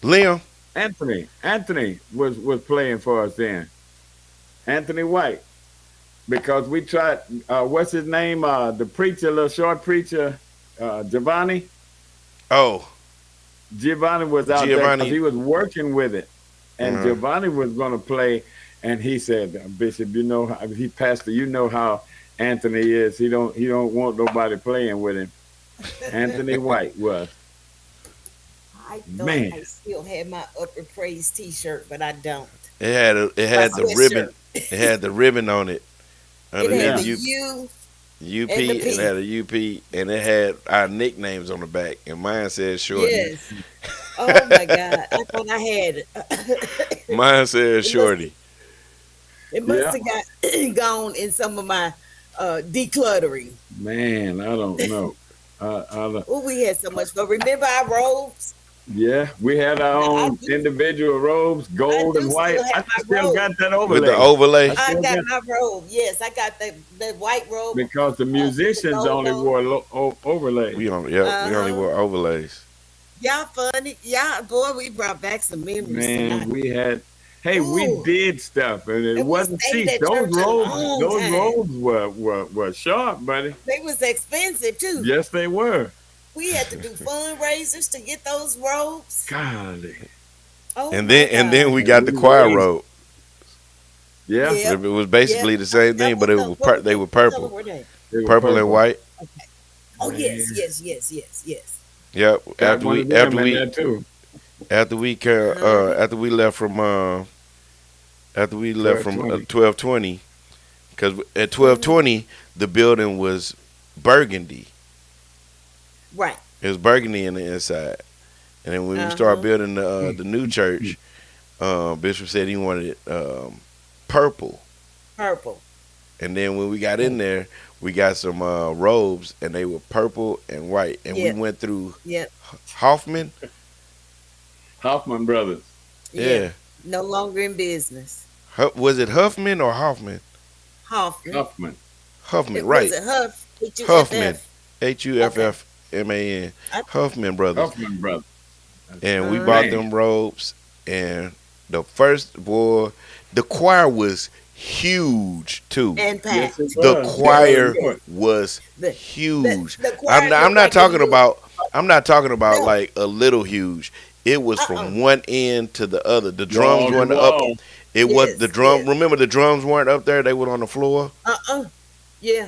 S1: Liam?
S4: Anthony was playing for us then. Anthony White. Because we tried what's his name? The preacher, little short preacher, Giovanni.
S1: Oh,
S4: Giovanni was out there
S1: Giovanni.
S4: because he was working with it. And
S1: Uh-huh.
S4: Giovanni was gonna play, and he said, Bishop, you know he pastor, you know how Anthony is. He don't want nobody playing with him. Anthony White was.
S2: I thought
S4: Man.
S2: I still had my Upper Praise T-shirt, but I don't.
S1: It
S2: My
S1: had the ribbon.
S2: sweatshirt.
S1: It had the ribbon on it.
S2: It had
S4: Yeah.
S2: the
S1: U,
S2: U
S1: UP.
S2: and the
S1: It
S2: P.
S1: had a UP, and it had our nicknames on the back. And mine said Shorty.
S2: Yes. Oh my God. I thought I had it.
S1: Mine said
S2: It must,
S1: Shorty.
S2: it must
S4: Yeah.
S2: have got gone in some of my decluttering.
S4: Man, I don't know. I don't,
S2: Oh, we had so much fun. Remember our robes?
S4: yeah, we had our
S2: Now,
S4: own individual robes, gold and
S2: do
S4: white.
S2: still
S4: I
S2: have my
S4: still
S2: robe.
S4: got that
S1: With the
S4: overlay.
S1: overlay.
S4: I
S2: I
S4: still
S2: got
S4: got
S2: my robe. Yes, I got the white robe
S4: because the
S2: with the
S4: musicians
S2: gold
S4: only
S2: on.
S4: wore overlay.
S1: We only
S2: Uh-huh.
S1: wore overlays.
S2: Y'all funny. Y'all, boy, we brought back some memories
S4: Man,
S2: tonight.
S4: we had. Hey, we
S2: Ooh.
S4: did stuff, and it
S2: And we
S4: wasn't
S2: stayed
S4: cheap.
S2: at church a long
S4: Those
S2: time.
S4: robes were sharp, buddy.
S2: They was expensive too.
S4: Yes, they were.
S2: We had to do fundraisers to get those robes.
S4: Golly,
S2: Oh
S1: And
S2: my
S1: then
S2: God.
S1: we got the
S4: We
S1: choir
S4: raised-
S1: robe.
S4: yeah,
S2: Yep.
S1: It was basically
S2: Yep.
S1: the same thing, but it was they were
S2: What color
S1: purple,
S2: were they?
S4: they were
S1: purple and white.
S2: Okay. Oh yes,
S4: Man.
S2: yes.
S1: Yep.
S4: Got one of them in there too.
S1: After we after we left from after we left from
S4: 1220.
S1: 1220, because at 1220 the building was burgundy.
S2: Right.
S1: It was burgundy in the inside, and then when we started building the new church, Bishop said he wanted it purple.
S2: Purple.
S1: And then when we got in there, we got some robes, and they were purple and white. And
S2: Yeah.
S1: we went through
S2: Yep.
S1: Hoffman.
S4: Hoffman Brothers.
S1: Yeah.
S2: No longer in business.
S1: Was it Huffman or Hoffman?
S2: Hoffman.
S4: Huffman.
S1: Huffman, right.
S2: Was it Huff?
S1: Huffman.
S2: Huffman.
S1: HUFFMAN.
S2: I-
S1: Huffman Brothers.
S4: Huffman Brothers.
S1: And we bought
S4: Man.
S1: them robes. And the choir was huge, too.
S2: And
S4: Yes,
S2: packed.
S4: it
S1: The
S4: was.
S1: choir
S4: Yeah.
S1: was
S2: The-
S1: huge.
S2: the choir
S1: I'm
S2: looked
S1: not
S2: like
S1: talking
S2: a
S1: about. I'm not talking about
S2: No.
S1: like a little huge. It was from one end to the other. The
S4: Wall
S1: drums
S4: to
S1: weren't up.
S4: wall.
S1: It was
S2: Yes,
S1: the drum.
S2: yes.
S1: Remember, the drums weren't up there. They were on the floor.
S2: Yeah.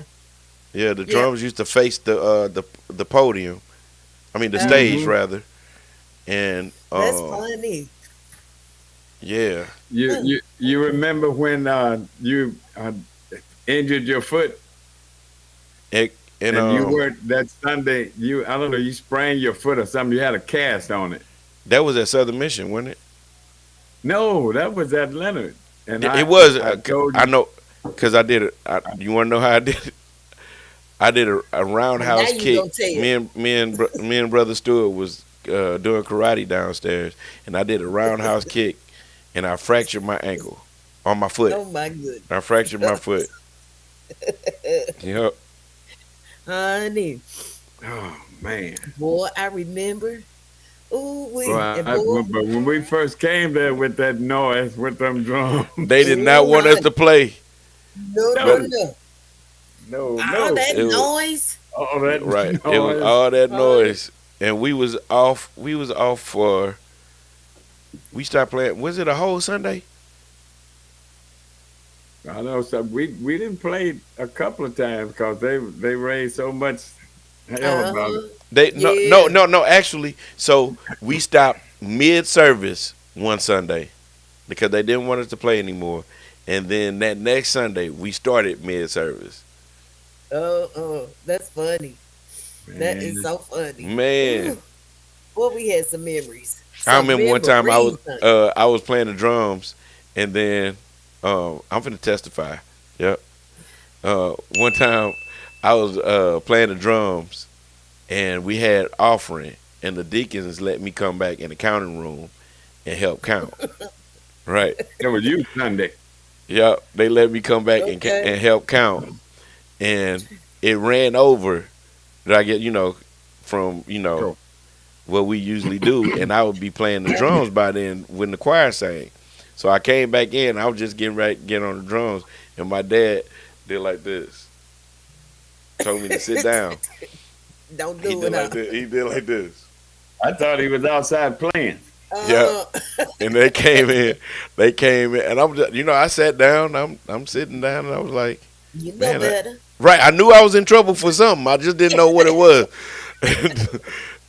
S1: Yeah, the
S2: Yeah.
S1: drums used to face the podium. I mean, the stage rather. And
S2: That's funny.
S1: yeah,
S4: You remember when injured your foot,
S1: And, and
S4: and you weren't that Sunday. I don't know, you sprained your foot or something. You had a cast on it.
S1: that was at Southern Mission, wasn't it?
S4: No, that was at Leonard, and
S1: It was.
S4: I told
S1: I
S4: you.
S1: know, because I did it. You want to know how I did it? I did a
S2: Now
S1: roundhouse
S2: you
S1: kick.
S2: gonna tell.
S1: Me and brother Stewart was doing karate downstairs, and I did a roundhouse kick, and I fractured my ankle on my foot.
S2: Oh my goodness.
S1: I fractured my foot. Yep.
S2: Honey,
S4: Oh man.
S2: boy, I remember. Ooh, we
S4: Well,
S2: and boy,
S4: but when we first came there with that noise, with them drums,
S1: They did not want us to play.
S2: no,
S4: No.
S2: no.
S4: no,
S2: All that
S1: It was-
S2: noise.
S4: all that
S1: Right.
S4: noise.
S1: It was all that
S2: Oh.
S1: noise, and we was off. We was off for. We stopped playing. Was it a whole Sunday?
S4: I know. So we didn't play a couple of times because they raised so much hell about it.
S1: They
S2: Yeah.
S1: no. Actually, so we stopped mid service one Sunday because they didn't want us to play anymore, and then that next Sunday we started mid service.
S2: Oh, that's funny. That is
S4: Man.
S2: so funny.
S1: Man,
S2: Ooh, boy, we had some memories.
S1: I remember one time
S2: Memories, honey.
S1: I was playing the drums, and then I'm finna testify. Yep. One time I was playing the drums, and we had offering, and the deacons let me come back in the counting room and help count. Right.
S4: It was you Sunday.
S1: Yep. They let me come back
S2: Okay.
S1: and help count, and it ran over. That I get from
S4: Sure.
S1: what we usually do, and I would be playing the drums by then when the choir sang. So I came back in. I was just getting ready to get on the drums, and my dad did like this. Told me to sit down.
S2: Don't
S1: He
S2: do
S1: did
S2: it.
S1: like this. He did like this.
S4: I thought he was outside playing.
S1: Yeah. And they came in. And I'm just, I sat down. I'm sitting down, and I was like,
S2: You know
S1: Man,
S2: better.
S1: right. I knew I was in trouble for something. I just didn't know what it was.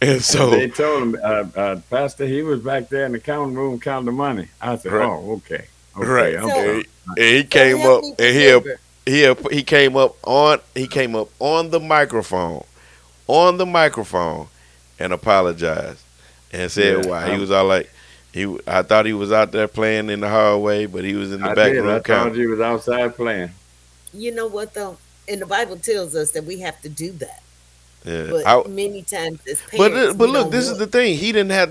S1: And so
S4: They told him, Pastor, he was back there in the counting room counting the money. I said,
S1: Right.
S4: oh, okay.
S1: Right.
S4: I'm
S2: So-
S4: sorry.
S1: And he
S2: So
S1: came
S2: help
S1: up
S2: me
S1: and
S2: remember.
S1: he came up on the microphone and apologized and said
S4: Yeah,
S1: why. He was all like I thought he was out there playing in the hallway, but he was in the
S4: I
S1: back
S4: did. I
S1: room
S4: thought
S1: counting.
S4: he was outside playing.
S2: You know what though? And the Bible tells us that we have to do that.
S1: Yeah.
S2: But many times as
S1: But
S2: parents,
S1: but
S2: we
S1: look,
S2: don't
S1: this is
S2: want-
S1: the thing. He didn't have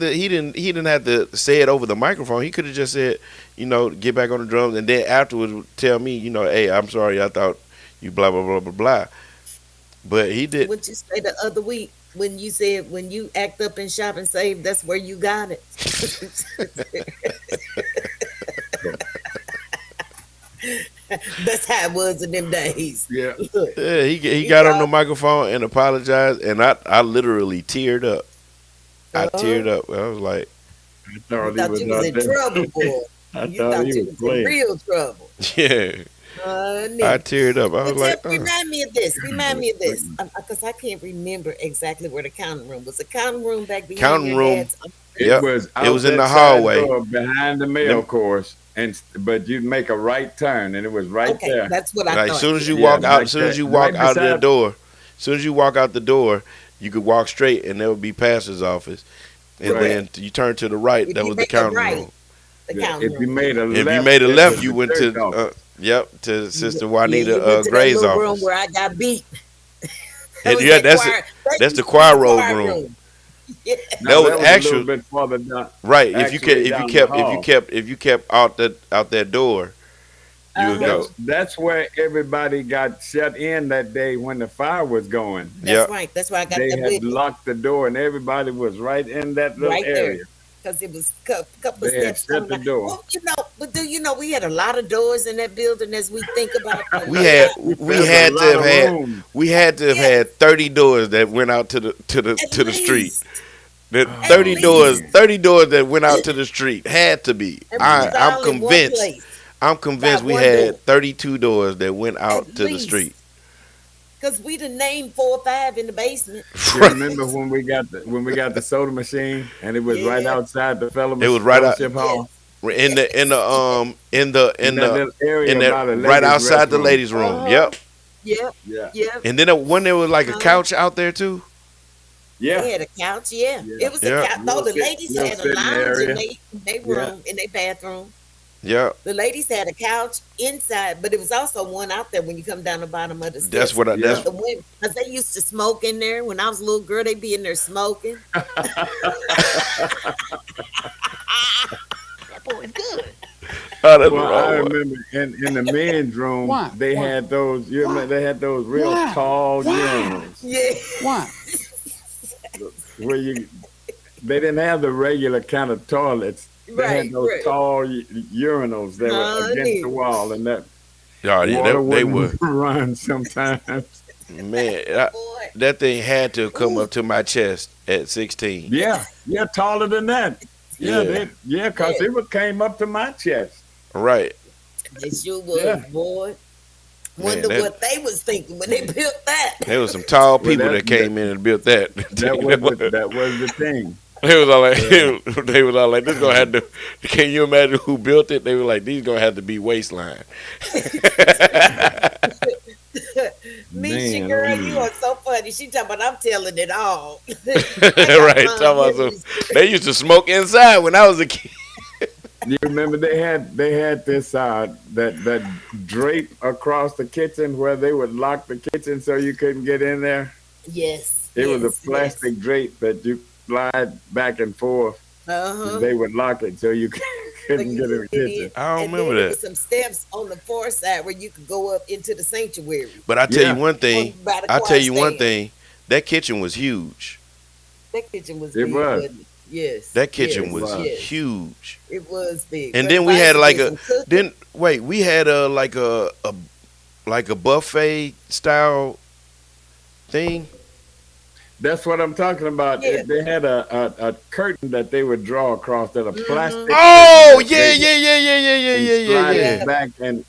S1: to say it over the microphone. He could have just said, get back on the drums, and then afterwards tell me, hey, I'm sorry, I thought you blah blah blah blah blah. But he did.
S2: What you say the other week when you said when you act up and shop and save, that's where you got it. That's how it was in them days.
S4: Yeah.
S2: Look,
S1: Yeah, he got on the microphone and apologized, and I literally teared up. I teared up. I was like,
S4: I
S2: you
S4: thought he
S2: thought
S4: was
S2: you was
S4: out
S2: in
S4: there.
S2: trouble, boy.
S4: I
S2: You
S4: thought
S2: thought
S4: he
S2: you
S4: was
S2: was in
S4: playing.
S2: real trouble.
S1: yeah. I teared up. I was
S2: But
S1: like,
S2: Jeff, remind me of this. Remind me of this. Because I can't remember exactly where the counting room was. The counting room back behind
S1: Counting
S2: your
S1: room.
S2: dad's.
S4: It
S1: Yep.
S4: was
S1: It was in the
S4: out that side
S1: hallway.
S4: door behind the mail
S1: Them-
S4: course, but you'd make a right turn, and it was right
S2: Okay,
S4: there.
S2: that's what I
S1: Like
S2: thought.
S1: as soon as you
S4: Yeah,
S1: walk out,
S4: like
S1: as soon as
S4: that.
S1: you walk
S4: Right
S1: out the
S4: beside-
S1: door, as soon as you walk out the door, you could walk straight, and there would be pastor's office, and
S4: Right.
S1: then you turn to the right.
S2: If
S1: That
S2: you
S1: was the
S2: make a
S1: counting
S2: right,
S1: room.
S2: The
S4: Yeah,
S2: counting
S4: if you
S2: room.
S4: made a
S1: If
S4: left,
S1: you made a
S4: it
S1: left,
S4: was
S1: you
S4: the
S1: went
S4: church
S1: to
S4: office.
S1: to Sister
S2: Yeah,
S1: Juanita
S2: you went to that
S1: Gray's
S2: little room
S1: office.
S2: where I got beat.
S1: And
S2: was
S1: yeah,
S2: that
S1: that's
S2: used
S1: the
S2: to be
S1: choir
S2: the
S1: robe
S2: choir
S1: room.
S2: Yeah.
S4: No,
S1: That was
S4: a
S1: actual-
S4: little bit farther down.
S1: Right.
S4: Actually, down the hall.
S1: If you kept out that door, you would go.
S4: That's where everybody got shut in that day when the fire was going.
S2: That's
S1: Yep.
S2: right. That's why I got
S4: They
S2: that
S4: had
S2: with me.
S4: locked the door, and everybody was right in that little
S2: Right there.
S4: area.
S2: Because it was a couple of
S4: They had
S2: steps.
S4: shut
S2: down
S4: the
S2: line.
S4: door.
S2: Well, but do you know we had a lot of doors in that building as we think about it?
S1: We had
S4: There's
S1: had
S4: a
S1: to
S4: lot
S1: have
S4: of
S1: had
S4: room.
S1: we had to have
S2: Yeah.
S1: had 30 doors that went out to the
S2: At
S1: street.
S2: least.
S1: The
S2: At
S1: 30 doors,
S2: least.
S1: 30 doors that went out to the street had to be.
S2: And we was
S1: I'm
S2: all in one
S1: convinced.
S2: place.
S1: I'm convinced
S2: By
S1: we
S2: one
S1: had
S2: door.
S1: 32 doors that went out
S2: At
S1: to the
S2: least.
S1: street.
S2: Because we done named 4 or 5 in the basement.
S4: You remember when we got the soda machine, and it was right
S2: Yeah.
S4: outside the
S1: It was right out-
S4: fellowship hall? In that little area
S1: in
S4: by the
S1: that right
S4: ladies'
S1: outside the
S4: restroom.
S1: ladies' room. Yep.
S2: Yep.
S4: Yeah.
S2: Yep.
S1: And then when there was like a couch out there too.
S4: Yeah.
S2: They had a couch, yeah.
S4: Yeah.
S2: It was a
S1: Yeah.
S2: couch. Though the ladies
S4: Little
S2: had a
S4: sitting
S2: lounge in
S4: area.
S2: they
S4: Yeah.
S2: room, in their bathroom.
S1: Yeah.
S2: The ladies had a couch inside, but it was also one out there when you come down the bottom of the
S1: That's
S2: steps.
S1: what I.
S4: Yeah.
S1: That's
S2: But the women, because they used to smoke in there. When I was a little girl, they'd be in there smoking.
S3: That boy is good.
S1: oh, that's the
S4: Well, I
S1: wrong one.
S4: remember in the men's room
S3: Why?
S4: they
S3: Why?
S4: had those. You remember they had those real
S3: Why?
S4: tall
S3: Why?
S4: urinals
S2: Yeah.
S3: Why?
S4: where you they didn't have the regular kind of toilets. They had
S2: Right,
S4: those
S2: right.
S4: tall urinals that were against the
S2: Honey.
S4: wall, and that
S1: Oh yeah,
S4: water
S1: they were.
S4: wouldn't run sometimes.
S1: Man,
S2: Boy.
S1: that thing had to come
S2: Ooh.
S1: up to my chest at 16.
S4: Yeah, yeah, taller than that. Yeah,
S1: Yeah.
S4: cause
S2: Yeah.
S4: came up to my chest.
S1: Right.
S2: They sure was,
S4: Yeah.
S2: boy.
S1: Man,
S2: Wonder
S1: that-
S2: what they was thinking when they built that.
S1: There was some tall
S4: Well,
S1: people that came in and built that.
S4: That was the thing.
S1: They was all like, they was all like, this gonna have to. Can you imagine who built it? They were like, these gonna have to be waistline.
S2: Misha,
S4: Man,
S2: girl,
S4: oh,
S2: you
S4: man.
S2: are so funny. She talking about I'm telling it all.
S1: Right. Talking about some, they used to smoke inside when I was a kid.
S4: You remember they had this that drape across the kitchen where they would lock the kitchen so you couldn't get in there.
S2: Yes.
S4: It was
S2: yes,
S4: a plastic drape that you slide back and forth.
S2: Uh-huh.
S4: They would lock it so you couldn't get in the kitchen.
S1: I don't
S2: And
S1: remember
S2: then there
S1: that.
S2: was some steps on the far side where you could go up into the sanctuary.
S1: But I tell
S4: Yeah.
S1: you one thing.
S2: By the
S1: I tell
S2: choir
S1: you one
S2: stand.
S1: thing. That kitchen was huge.
S2: That kitchen was
S4: It
S2: big,
S4: was.
S2: wasn't it? Yes.
S1: That kitchen
S2: yes,
S1: was
S2: yes.
S1: huge.
S2: It was big.
S1: And
S2: Brother
S1: then we had
S2: Bison
S1: like
S2: did
S1: a
S2: some cooking.
S1: then wait, we had like a buffet style thing.
S4: That's what I'm talking about.
S2: Yeah.
S4: They had a curtain that they would draw across that a plastic.
S1: Oh
S4: curtain that
S1: yeah,
S4: they-
S1: yeah.
S4: slide
S2: yeah.
S4: it back and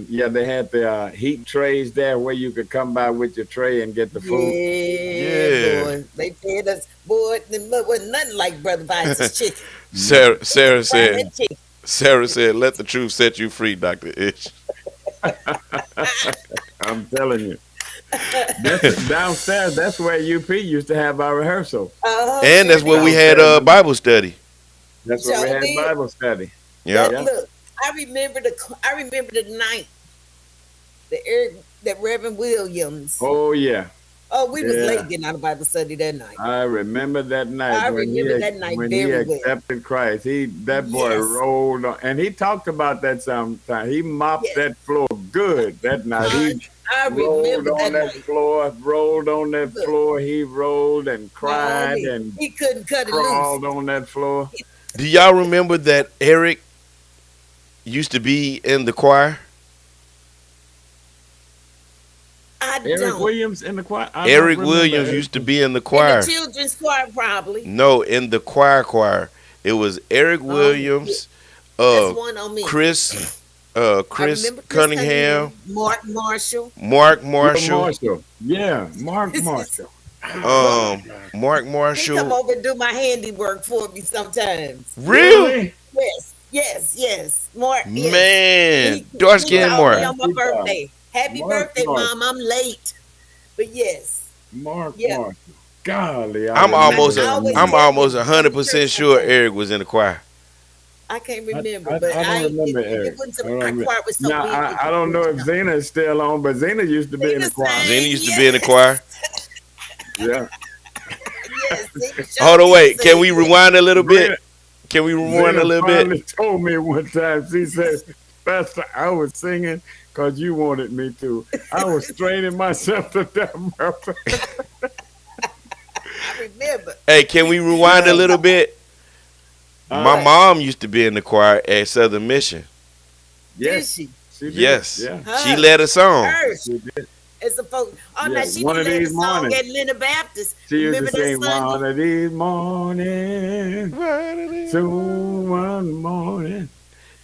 S4: yeah, they had the heat trays there where you could come by with your tray and get the food.
S1: Yeah.
S2: Boy. They fed us, boy. There wasn't nothing like Brother Bison's chicken.
S1: Sarah
S2: Fried
S1: said.
S2: that chicken.
S1: Sarah said, "Let the truth set you free, Dr. Ish."
S4: I'm telling you. That's downstairs. That's where UP used to have our rehearsal.
S1: And that's where we had Bible study.
S4: That's where we
S2: Sure
S4: had
S2: did.
S4: Bible study.
S1: Yeah.
S2: That, look, I remember the night that Reverend Williams.
S4: Oh yeah,
S2: We was
S4: Yeah.
S2: late getting out of Bible study that night.
S4: I remember that night.
S2: I
S4: when
S2: remember
S4: he,
S2: that night
S4: when
S2: very
S4: he
S2: well.
S4: accepted Christ. That boy
S2: Yes.
S4: rolled on, and he talked about that sometime. He mopped
S2: Yes.
S4: that floor good that night. He
S2: I
S4: rolled
S2: remember
S4: on
S2: that
S4: that
S2: night.
S4: floor, rolled on that
S2: Look.
S4: floor. He rolled and cried
S2: Honey,
S4: and
S2: he couldn't cut it
S4: crawled
S2: loose.
S4: on that floor.
S1: Do y'all remember that Eric used to be in the choir?
S2: I
S4: Eric
S2: don't.
S4: Williams in the choir. I don't
S1: Eric
S4: remember
S1: Williams
S4: Eric.
S1: used to be in the
S2: In
S1: choir.
S2: the children's choir, probably.
S1: No, in the choir. It was Eric Williams,
S2: That's one on me.
S1: Chris
S2: I
S1: Chris
S2: remember Chris
S1: Cunningham,
S2: Mark Marshall.
S1: Mark
S4: Bill
S1: Marshall,
S4: Yeah, Mark Marshall.
S1: Mark
S2: He come
S1: Marshall.
S2: over and do my handiwork for me sometimes.
S1: Really?
S2: Yes. Mark. Yes.
S1: Man, dark
S2: He
S1: skin
S2: called me
S1: Mark.
S2: on my birthday. Happy
S4: Mark
S2: birthday,
S4: Marshall.
S2: Mom. I'm late. But yes.
S4: Mark
S2: Yeah.
S4: Marshall. Golly, I
S1: I'm
S4: remember
S1: almost
S2: I
S1: a,
S2: always
S1: I'm
S2: tell
S1: almost
S2: you,
S1: 100% sure Eric was in the choir.
S2: I can't remember,
S4: I
S2: but
S4: don't remember
S2: it
S4: Eric.
S2: wasn't
S4: I
S2: so,
S4: don't
S2: my
S4: remember.
S2: choir was so
S4: Now,
S2: big.
S4: I don't know if Zena is still on, but Zena used to be in the choir.
S1: Zena used to be in the choir.
S4: Yeah.
S2: Yes, Zena
S1: Hold on,
S2: showed
S1: wait.
S2: me
S1: Can we
S2: sing.
S1: rewind a little
S4: Zena-
S1: bit? Can we rewind
S4: Zena
S1: a little bit?
S4: finally told me one time, she said, Pastor, I was singing because you wanted me to. I was straining myself to death.
S2: I remember.
S1: Hey, can we rewind a little bit?
S4: All
S1: My
S4: right.
S1: mom used to be in the choir at Southern Mission.
S2: Did
S4: Yes,
S2: she?
S4: she did.
S1: Yes.
S4: Yeah,
S1: She led a song.
S2: Her.
S4: she did.
S2: As a folk. Oh,
S4: Yeah,
S2: now she
S4: one
S2: did
S4: of
S2: a
S4: these
S2: song
S4: mornings.
S2: at Linda Baptist.
S4: She used
S2: Remember
S4: to
S2: that
S4: sing
S2: Sunday?
S4: one of these mornings, soon one morning.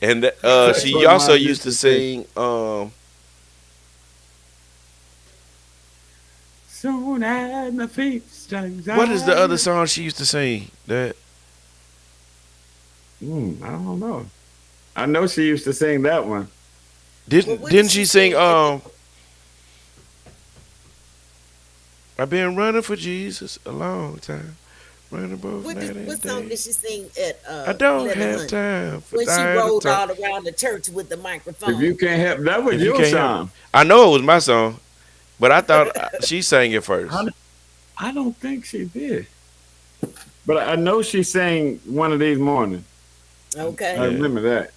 S1: And
S4: That's
S1: she
S4: what
S1: also
S4: mom
S1: used to sing
S4: Soon as my feet strikes
S1: what is the other
S4: out.
S1: song she used to sing? That
S4: I don't know. I know she used to sing that one.
S2: Well, what did
S1: Didn't
S2: she
S1: she sing
S2: sing at the
S1: I've been running for Jesus a long time. Running both
S2: what
S1: night
S2: did
S1: and
S2: what song
S1: day.
S2: did she sing at
S1: I don't
S2: Leather
S1: have
S2: Honey
S1: time for
S2: when she
S1: tired of
S2: rolled
S1: talk.
S2: all around the church with the
S4: If
S2: microphone?
S4: you can't help, that was
S1: If you
S4: your
S1: can't help it.
S4: song.
S1: I know it was my song, but I thought she sang it
S4: I,
S1: first.
S4: I don't think she did, but I know she sang one of these mornings. I
S2: Okay.
S1: Yeah.
S4: remember that.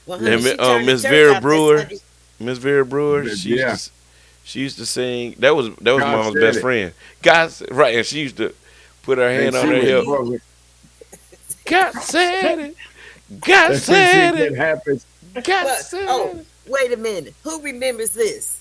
S2: Well, honey,
S1: And
S2: she turned the
S1: Miss
S2: church
S1: Vera
S2: out that
S1: Brewer,
S2: Sunday.
S1: Miss Vera Brewer,
S4: But yeah,
S1: she used to sing. That was
S4: God
S1: Mama's
S4: said
S1: best
S4: it.
S1: friend. God, right, and she used to put her
S4: And
S1: hand on
S4: she
S1: her
S4: was,
S1: hip.
S4: boy,
S1: God said it. God
S4: when she
S1: said
S4: get
S1: it.
S4: happy,
S1: God
S2: Well, oh,
S1: said it.
S2: wait a minute. Who remembers this?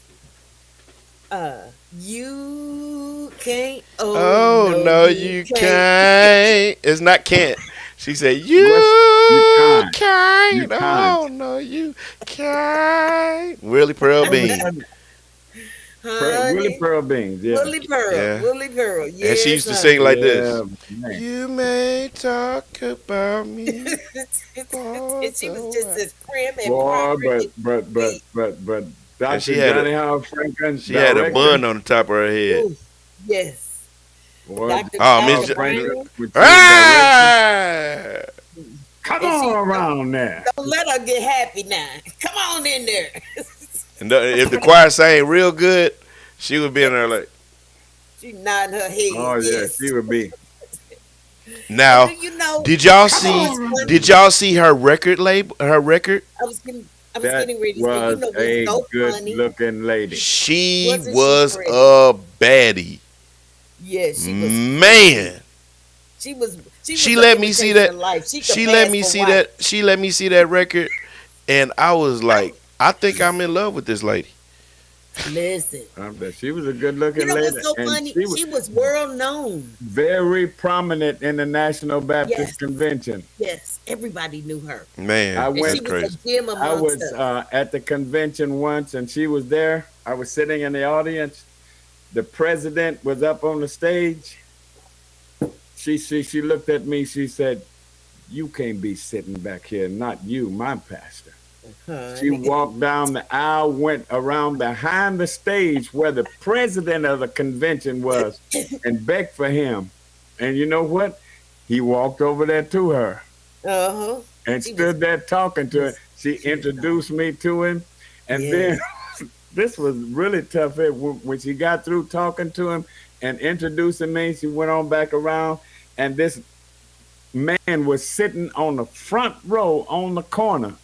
S2: You can't. Oh
S1: Oh
S2: no,
S1: no,
S2: you
S1: you
S2: can't.
S1: can't. It's not can't. She said
S4: what's you
S1: you
S4: kind, you
S1: can't.
S4: kind.
S1: Oh no, you can't. Willie Pearl
S4: What was
S1: Bean.
S4: that? Willie
S2: Honey,
S4: Pearl Beans. Yeah,
S1: Yeah,
S2: Willie Pearl.
S1: and she
S2: Yes,
S1: used to sing
S2: honey.
S1: like
S4: yeah,
S1: this.
S4: man.
S1: You may talk about me
S2: And
S1: for
S2: she was
S1: the
S2: just
S1: while.
S2: as prim and
S4: Boy,
S2: proper as could be.
S4: but
S1: And
S4: Dr. Johnny Howard Franklin,
S1: she had a
S4: director.
S1: bun on the top of her head.
S2: Ooh, yes.
S4: Boy,
S2: Dr.
S1: Oh,
S2: Dr.
S1: Miss.
S4: Franklin,
S2: Brown.
S4: when she was director.
S1: Ah!
S4: Come
S2: And
S4: on
S2: she
S4: around there.
S2: don't let her get happy now. Come on in there.
S1: And if the choir sang real good, she would be in there like.
S2: She nodding her head.
S4: Oh yeah,
S2: Yes.
S4: she would be.
S2: But do
S1: Now,
S2: you know?
S1: did y'all
S4: Come
S2: You know
S1: see?
S2: what's
S4: on around.
S2: funny?
S1: Did y'all see her record label? Her record.
S2: I was getting I was
S4: That
S2: getting ready to say, you
S4: was
S2: know what's
S4: a
S2: so
S4: good
S2: funny?
S4: looking lady.
S1: She
S2: Wasn't she
S1: was
S2: pretty?
S1: a baddie.
S2: Yeah, she was pretty.
S1: Man,
S2: She was
S1: she
S2: an
S1: let me see
S2: imitation
S1: that.
S2: of life. She could
S1: She let
S2: pass
S1: me
S2: for
S1: see
S2: white.
S1: that. She let me see that record, and I was
S2: I
S1: like, I think I'm in love with this lady.
S2: listen.
S4: She was a good
S2: You
S4: looking
S2: know
S4: lady,
S2: what's so
S4: and
S2: funny?
S4: she was
S2: She was world known.
S4: very prominent in the National
S2: Yes,
S4: Baptist Convention.
S2: yes. Everybody knew her.
S4: I
S1: Man,
S2: And
S1: that's
S2: she
S4: went.
S2: was a
S1: crazy.
S2: gem
S4: I
S2: amongst
S4: was
S2: us.
S4: at the convention once, and she was there. I was sitting in the audience. The president was up on the stage. She looked at me. She said, "You can't be sitting back here. Not you, my pastor." She
S2: Honey.
S4: walked down the aisle, went around behind the stage where the president of the convention was, and begged for him. And you know what? He walked over there to her
S2: Uh-huh.
S4: and
S2: She was
S4: stood there talking to her. She
S2: she was
S4: introduced me to him. And then
S2: yes.
S4: this was really tough. When she got through talking to him and introducing me, she went on back around. And this man was sitting on the front row on the corner.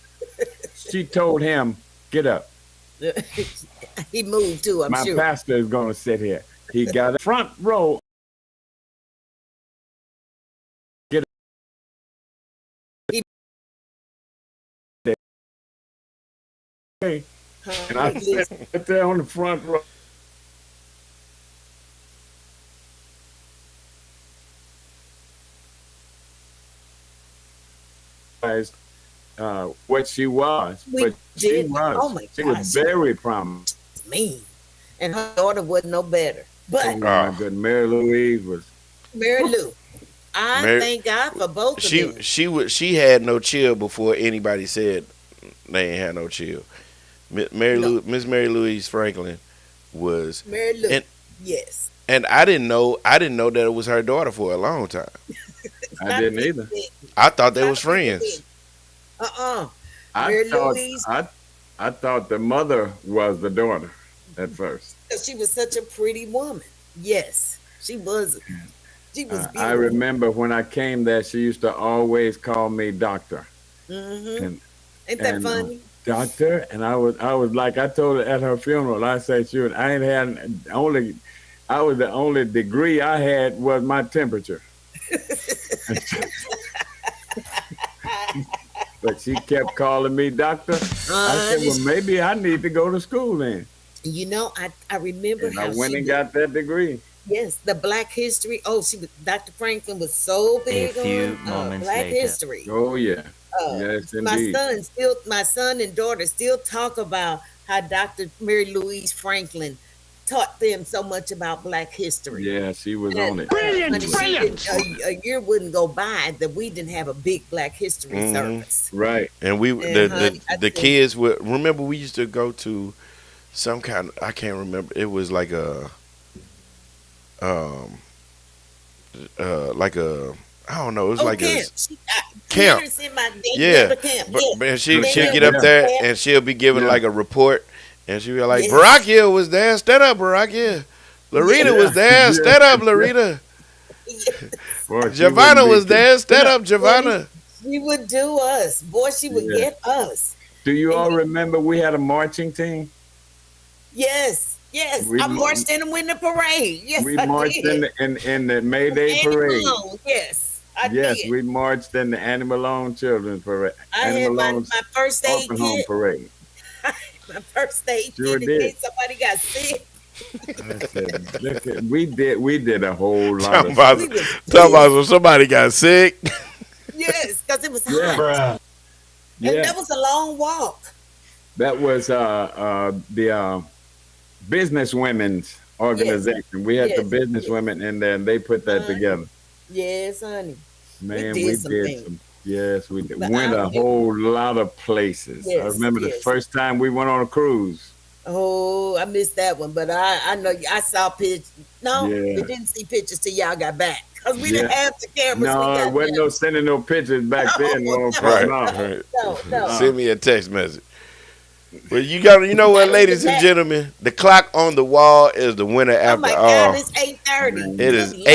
S4: She told him, "Get up.
S2: He moved too, I'm
S4: My
S2: sure.
S4: pastor is going to sit here." He got up front row. Get
S2: He
S4: up. And I
S2: honey,
S4: sat
S2: listen.
S4: there on the front row. What she was,
S2: We
S4: but
S2: did. Oh my
S4: she was
S2: gosh, she
S4: very prominent.
S2: was mean. And her daughter was no better.
S4: Oh
S2: But
S4: my
S1: Oh,
S4: goodness, Mary Louise was.
S2: Mary Lou, I
S1: Mary,
S2: thank God for both of them.
S1: she had no chill before anybody said they ain't had no chill.
S2: No,
S1: Miss Mary Louise Franklin was,
S2: Mary Lou.
S1: and
S2: Yes.
S1: and I didn't know that it was her daughter for a long time.
S4: I
S2: A lot of
S4: didn't
S2: people
S4: either.
S2: didn't.
S1: I thought
S2: A
S1: they
S2: lot
S1: was
S2: of people
S1: friends.
S2: didn't. Uh-uh.
S4: I
S2: Mary
S4: thought
S2: Louise,
S4: I thought the mother was the daughter at first.
S2: because she was such a pretty woman. Yes. She was
S4: I
S2: beautiful.
S4: remember when I came there, she used to always call me doctor,
S2: Mm-hmm.
S4: and
S2: Ain't that
S4: and
S2: funny?
S4: doctor, and I was like I told her at her funeral. I said, "Shoot, I ain't had only, I was the only degree I had was my temperature." But she kept calling me doctor. I said,
S2: Honey,
S4: "Well, maybe I need to go to school then,"
S2: I remember
S4: and I
S2: how
S4: went
S2: she
S4: and
S2: would.
S4: got that degree.
S2: Yes, the Black History. Oh, Dr. Franklin was so
S3: A
S2: big
S3: few
S2: on
S3: moments
S2: Black
S3: later.
S2: History.
S4: Oh yeah,
S2: Uh,
S4: yes indeed.
S2: my son and daughter still talk about how Dr. Mary Louise Franklin taught them so much about Black history.
S4: Yeah, she was
S2: And
S4: on it.
S2: a year wouldn't go by that we didn't have a big Black history
S1: Mhm.
S2: service.
S4: Right.
S1: And we
S2: And honey, I
S1: the
S2: tell
S1: kids would remember we used to go to some kind of, I can't remember. It was like a um like a, I don't know. It was
S2: oh,
S1: like a
S2: camp.
S1: camp.
S2: Clearance in my day
S1: Yeah,
S2: to camp.
S1: but
S2: Yes.
S1: man,
S2: They
S1: she'll
S2: had
S1: get up
S2: one
S1: there
S2: camp.
S1: and she'll be giving
S4: Yeah.
S1: like a report, and she'll be like,
S2: Yes.
S1: Barakia was there, stand up, Barakia. Larita
S4: Yeah.
S1: was there,
S4: Yeah.
S1: stand up, Larita.
S2: Yes.
S4: Boy, she
S1: Giovanna
S4: wouldn't
S1: was
S4: be-
S1: there, stand up, Giovanna.
S2: She would do us. Boy, she would
S4: Yeah.
S2: get us.
S4: Do you all remember we had a marching team?
S2: Yes. Yes.
S4: We
S2: I
S4: mar-
S2: marched in the winter parade. Yes,
S4: We
S2: I
S4: marched
S2: did.
S4: in the May Day
S2: Annie
S4: parade.
S2: Malone. Yes, I
S4: Yes,
S2: did.
S4: we marched in the Animal Alone Children's Parade.
S2: I had
S4: Animal
S2: my
S4: Alone's
S2: first aid
S4: Open Home
S2: kit.
S4: Parade.
S2: My first aid
S4: Sure
S2: kit in
S4: did.
S2: case somebody got sick.
S4: I said, look at, we did a whole lot
S1: Talking
S4: of
S1: about,
S2: We was
S1: talking about when somebody got sick.
S2: Yes, because it was
S4: Yeah.
S2: hot. And
S4: yeah.
S2: that was a long walk.
S4: That was the business women's organization. We had the
S2: Yes.
S4: business women in there, and they put that
S2: Uh-huh.
S4: together.
S2: Yes, honey.
S4: Man,
S2: did
S4: we
S2: some
S4: did
S2: things.
S4: some. Yes, we did.
S2: But
S4: Went
S2: I-
S4: a whole lot of places. I
S2: Yes,
S4: remember the
S2: yes.
S4: first time we went on a cruise.
S2: Oh, I missed that one, but I know I saw pictures. No,
S4: Yeah.
S2: we didn't see pictures till y'all got back because we didn't
S4: Yeah.
S2: have the cameras. we
S4: No,
S2: got
S4: it wasn't
S2: now.
S4: no sending no pictures back then. No,
S1: Right,
S4: no.
S1: right.
S2: No.
S1: Send me a text message. But you got, you know what, ladies and gentlemen, the clock on the wall is the winner
S2: Oh
S1: after
S2: my
S1: all.
S2: God, it's 8:30.
S1: It is
S2: Good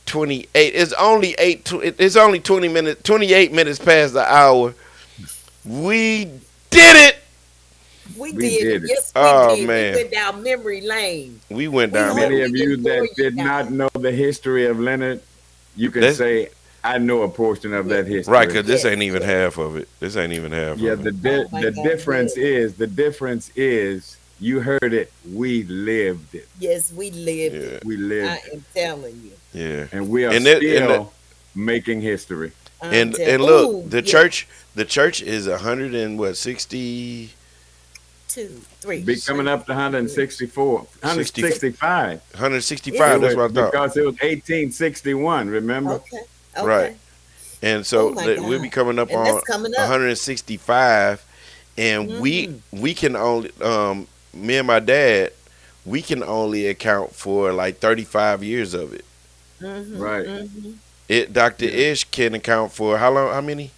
S1: 8:28. It's only 28 minutes past the hour. We did it.
S2: We
S4: We
S2: did
S4: did
S2: it.
S4: it.
S2: Yes, we
S1: Oh,
S2: did.
S1: man.
S2: We went down memory lane.
S1: We went
S2: We
S1: down
S2: hope-
S1: there.
S4: Many of you
S2: Before
S4: that
S2: you
S4: did
S2: die.
S4: not know the history of Leonard, you can
S1: That's-
S4: say, I know a portion of that history.
S1: Right, because this
S2: Yes.
S1: ain't even half of it. This ain't even half
S4: Yeah,
S1: of it.
S2: Oh my
S4: the
S2: God,
S4: difference
S2: yes.
S4: is you heard it, we lived it.
S2: Yes, we lived
S1: Yeah,
S2: it.
S4: We lived
S2: I
S4: it.
S2: am telling you.
S1: yeah.
S4: And we are
S1: And that-
S4: still
S1: and
S4: making history.
S2: I'm
S1: And
S2: telling-
S1: look,
S2: Ooh,
S1: the
S2: yes.
S1: church is 60,
S2: 2, 3.
S4: Be coming up to 164, 165.
S1: 165. That's what I thought.
S4: Because it was 1861, remember?
S2: Okay.
S1: Right. And so
S2: Oh my
S1: we'll be
S2: God.
S1: coming up
S2: And
S1: on
S2: that's coming up.
S1: 165, and
S2: Mm-hmm.
S1: we can only me and my dad, we can only account for like 35 years of it.
S2: Mm-hmm.
S4: Right.
S1: It Dr. Ish can account for how long? How many?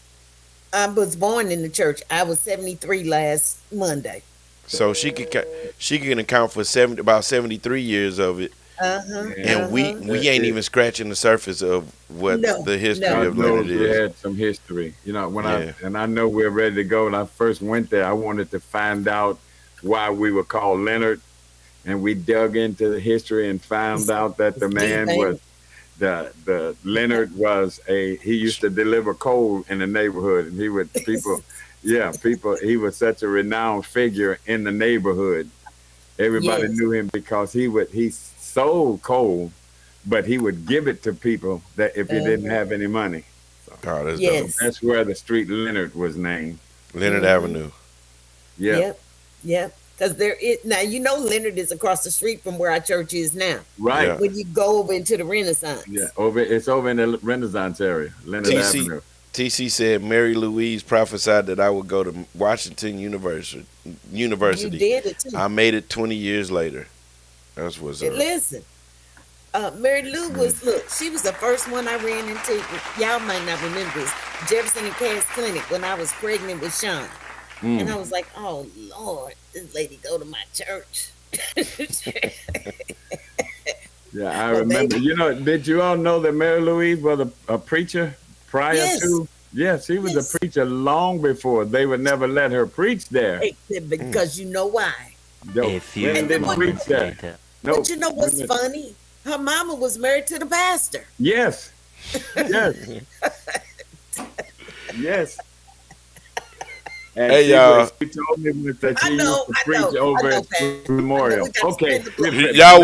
S2: I was born in the church. I was 73 last Monday.
S1: So she can account for about 73 years of it,
S2: Uh-huh.
S1: and we ain't even scratching the surface of what
S2: No,
S1: the history
S2: no.
S1: of
S4: God knows
S1: Leonard
S4: we
S1: is.
S4: had some history. You know,
S1: Yeah.
S4: I know we're ready to go. When I first went there, I wanted to find out why we were called Leonard, and we dug into the history and found out that the
S2: It's
S4: man
S2: deep,
S4: was the Leonard was he used to deliver coal in the neighborhood, and he would people. He was such a renowned figure in the neighborhood. Everybody
S2: Yes.
S4: knew him because he sold coal, but he would give it to people that if he didn't have any money.
S1: Oh, that's
S2: Yes.
S4: That's where the street Leonard was named.
S1: dope. Leonard
S2: Mhm.
S1: Avenue.
S4: Yeah.
S2: Yep. Because there is now, Leonard is across the street from where our church is now.
S4: Right.
S1: Yeah.
S2: When you go over into the Renaissance.
S4: Yeah. It's over in the Renaissance area, Leonard
S1: TC.
S4: Avenue.
S1: TC said Mary Louise prophesied that I would go to Washington University.
S2: You did it too.
S1: I made it 20 years later. That's what's up.
S2: Listen, Mary Lou she was the first one I ran into. Y'all might not remember this. Jefferson and Cass Clinic when I was pregnant with Sean. And I was like, oh, Lord, this lady go to my church.
S4: Yeah, I
S2: Well,
S4: remember.
S2: baby.
S4: You know, did you all know that Mary Louise was a preacher prior
S2: Yes.
S4: to? Yes, she was
S2: Yes.
S4: a preacher long before. They would never let her preach there.
S2: Because you know why.
S4: No,
S7: A few
S4: women didn't preach
S7: moments
S4: there.
S7: later.
S4: No,
S2: But you know what's funny? Her mama was married to the pastor.
S4: Yes. Yes. Yes. And
S1: Hey, y'all.
S4: She told me that
S2: I
S4: she
S2: know,
S4: used to
S2: I
S4: preach
S2: know,
S4: over
S2: I know,
S4: at
S2: Pastor.
S4: Memorial.
S2: I know, we got to
S4: Okay.
S2: spend the block.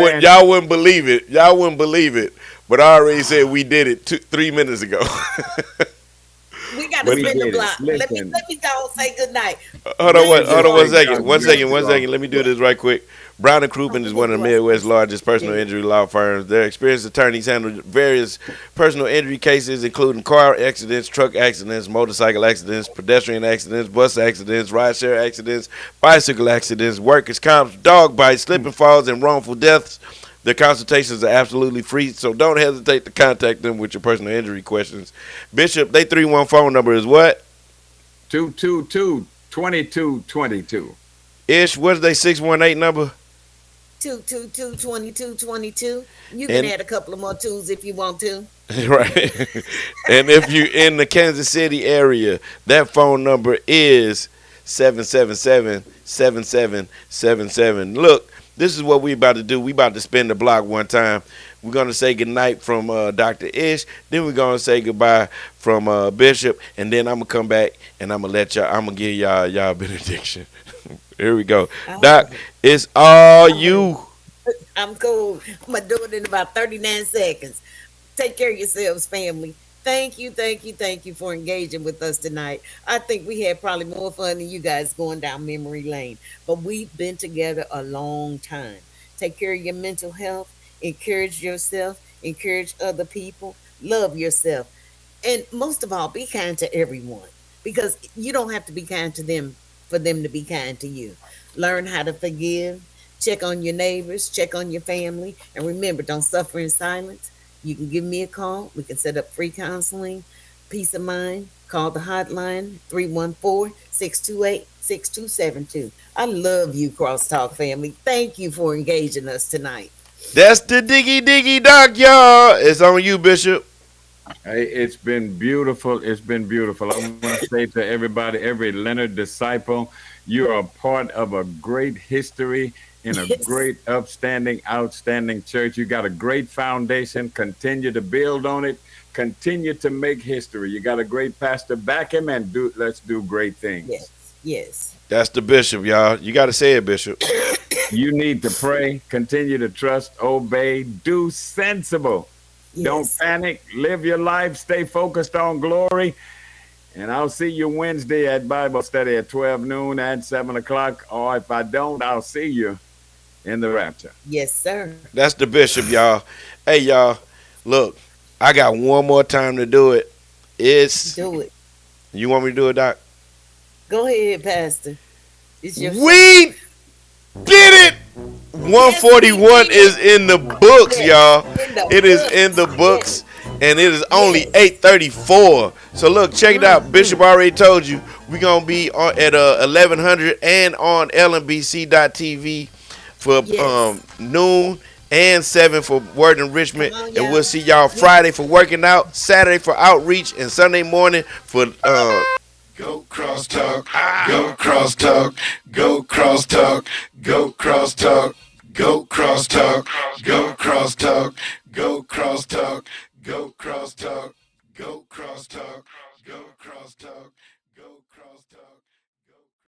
S4: Man,
S1: Y'all wouldn't believe it. Y'all wouldn't believe it. But I already said we did it 3 minutes ago.
S2: We got to
S1: But
S4: We
S2: spin the
S4: did it.
S2: block.
S4: Listen,
S2: Let me go and say good night.
S1: hold on,
S4: we
S1: what?
S2: Thank
S1: Hold
S2: you
S1: on
S4: just
S2: for
S1: one
S4: thank
S1: second.
S4: God
S1: One
S4: bless
S1: second.
S2: engaging.
S1: One
S4: you all.
S1: second. Let me do this right quick. Brown and
S2: I'm
S1: Crouppen is
S2: gonna
S1: one of the
S2: watch
S1: Midwest's
S2: this.
S1: largest personal
S2: Yeah.
S1: injury law firms. Their experienced attorneys handle various personal injury cases, including car accidents, truck accidents, motorcycle accidents, pedestrian accidents, bus accidents, rideshare accidents, bicycle accidents, workers' comps, dog bites, slip and falls, and wrongful deaths. Their consultations are absolutely free, so don't hesitate to contact them with your personal injury questions. Bishop, they 3-1 phone number is what?
S4: 222-2222.
S1: Ish, what's they 618 number?
S2: 222-2222. You can
S1: And
S2: add a couple of more twos if you want to.
S1: right. And if you're in the Kansas City area, that phone number is 777-7777. Look, this is what we about to do. We about to spin the block one time. We're going to say goodnight from Dr. Ish. Then we're going to say goodbye from Bishop. And then I'm going to come back and I'm going to I'm going to give y'all benediction. Here we go. Doc,
S2: Oh,
S1: it's all
S2: I'm ready.
S1: you.
S2: I'm cool. I'm gonna do it in about 39 seconds. Take care of yourselves, family. Thank you for engaging with us tonight. I think we had probably more fun than you guys going down memory lane. But we've been together a long time. Take care of your mental health, encourage yourself, encourage other people, love yourself. And most of all, be kind to everyone because you don't have to be kind to them for them to be kind to you. Learn how to forgive, check on your neighbors, check on your family, and remember, don't suffer in silence. You can give me a call. We can set up free counseling, peace of mind. Call the hotline 314-628-6272. I love you, Crosstalk family. Thank you for engaging us tonight.
S1: That's the diggy diggy doc, y'all. It's on you, Bishop.
S4: Hey, it's been beautiful. It's been beautiful. I want to say to everybody, every Leonard disciple, you are a part of a great history in a
S2: Yes,
S4: great, upstanding, outstanding church. You got a great foundation. Continue to build on it. Continue to make history. You got a great pastor. Back him and let's do great things.
S2: yes.
S1: That's the Bishop, y'all. You got to say it, Bishop.
S4: You need to pray, continue to trust, obey, do sensible. Don't
S2: Yes.
S4: panic, live your life, stay focused on glory. And I'll see you Wednesday at Bible study at 12 noon and 7 o'clock. Or if I don't, I'll see you in the rapture.
S2: Yes, sir.
S1: That's the Bishop, y'all. Hey, y'all. Look, I got one more time to do it. It's
S2: Do it.
S1: you want me to do it, Doc?
S2: Go ahead, Pastor. It's your show.
S1: We did it.
S2: Yes, we
S1: 141
S2: did
S1: is
S2: it.
S1: in the books,
S2: Yes.
S1: y'all.
S2: In the
S1: It is in the
S2: books. Yes.
S1: books, and it is only
S2: Yes.
S1: 8:34. So look, check it out. Bishop
S2: Mm-hmm.
S1: already told you we're gonna be on at 1100 and on lnbc.tv for
S2: Yes.
S1: noon and 7 for word
S2: Come
S1: enrichment,
S2: on,
S1: and we'll
S2: y'all.
S1: see y'all
S2: We
S1: Friday for working out, Saturday for outreach, and Sunday morning for
S5: Go crosstalk, go crosstalk, go crosstalk, go crosstalk, go crosstalk, go crosstalk, go crosstalk, go crosstalk, go crosstalk, go crosstalk.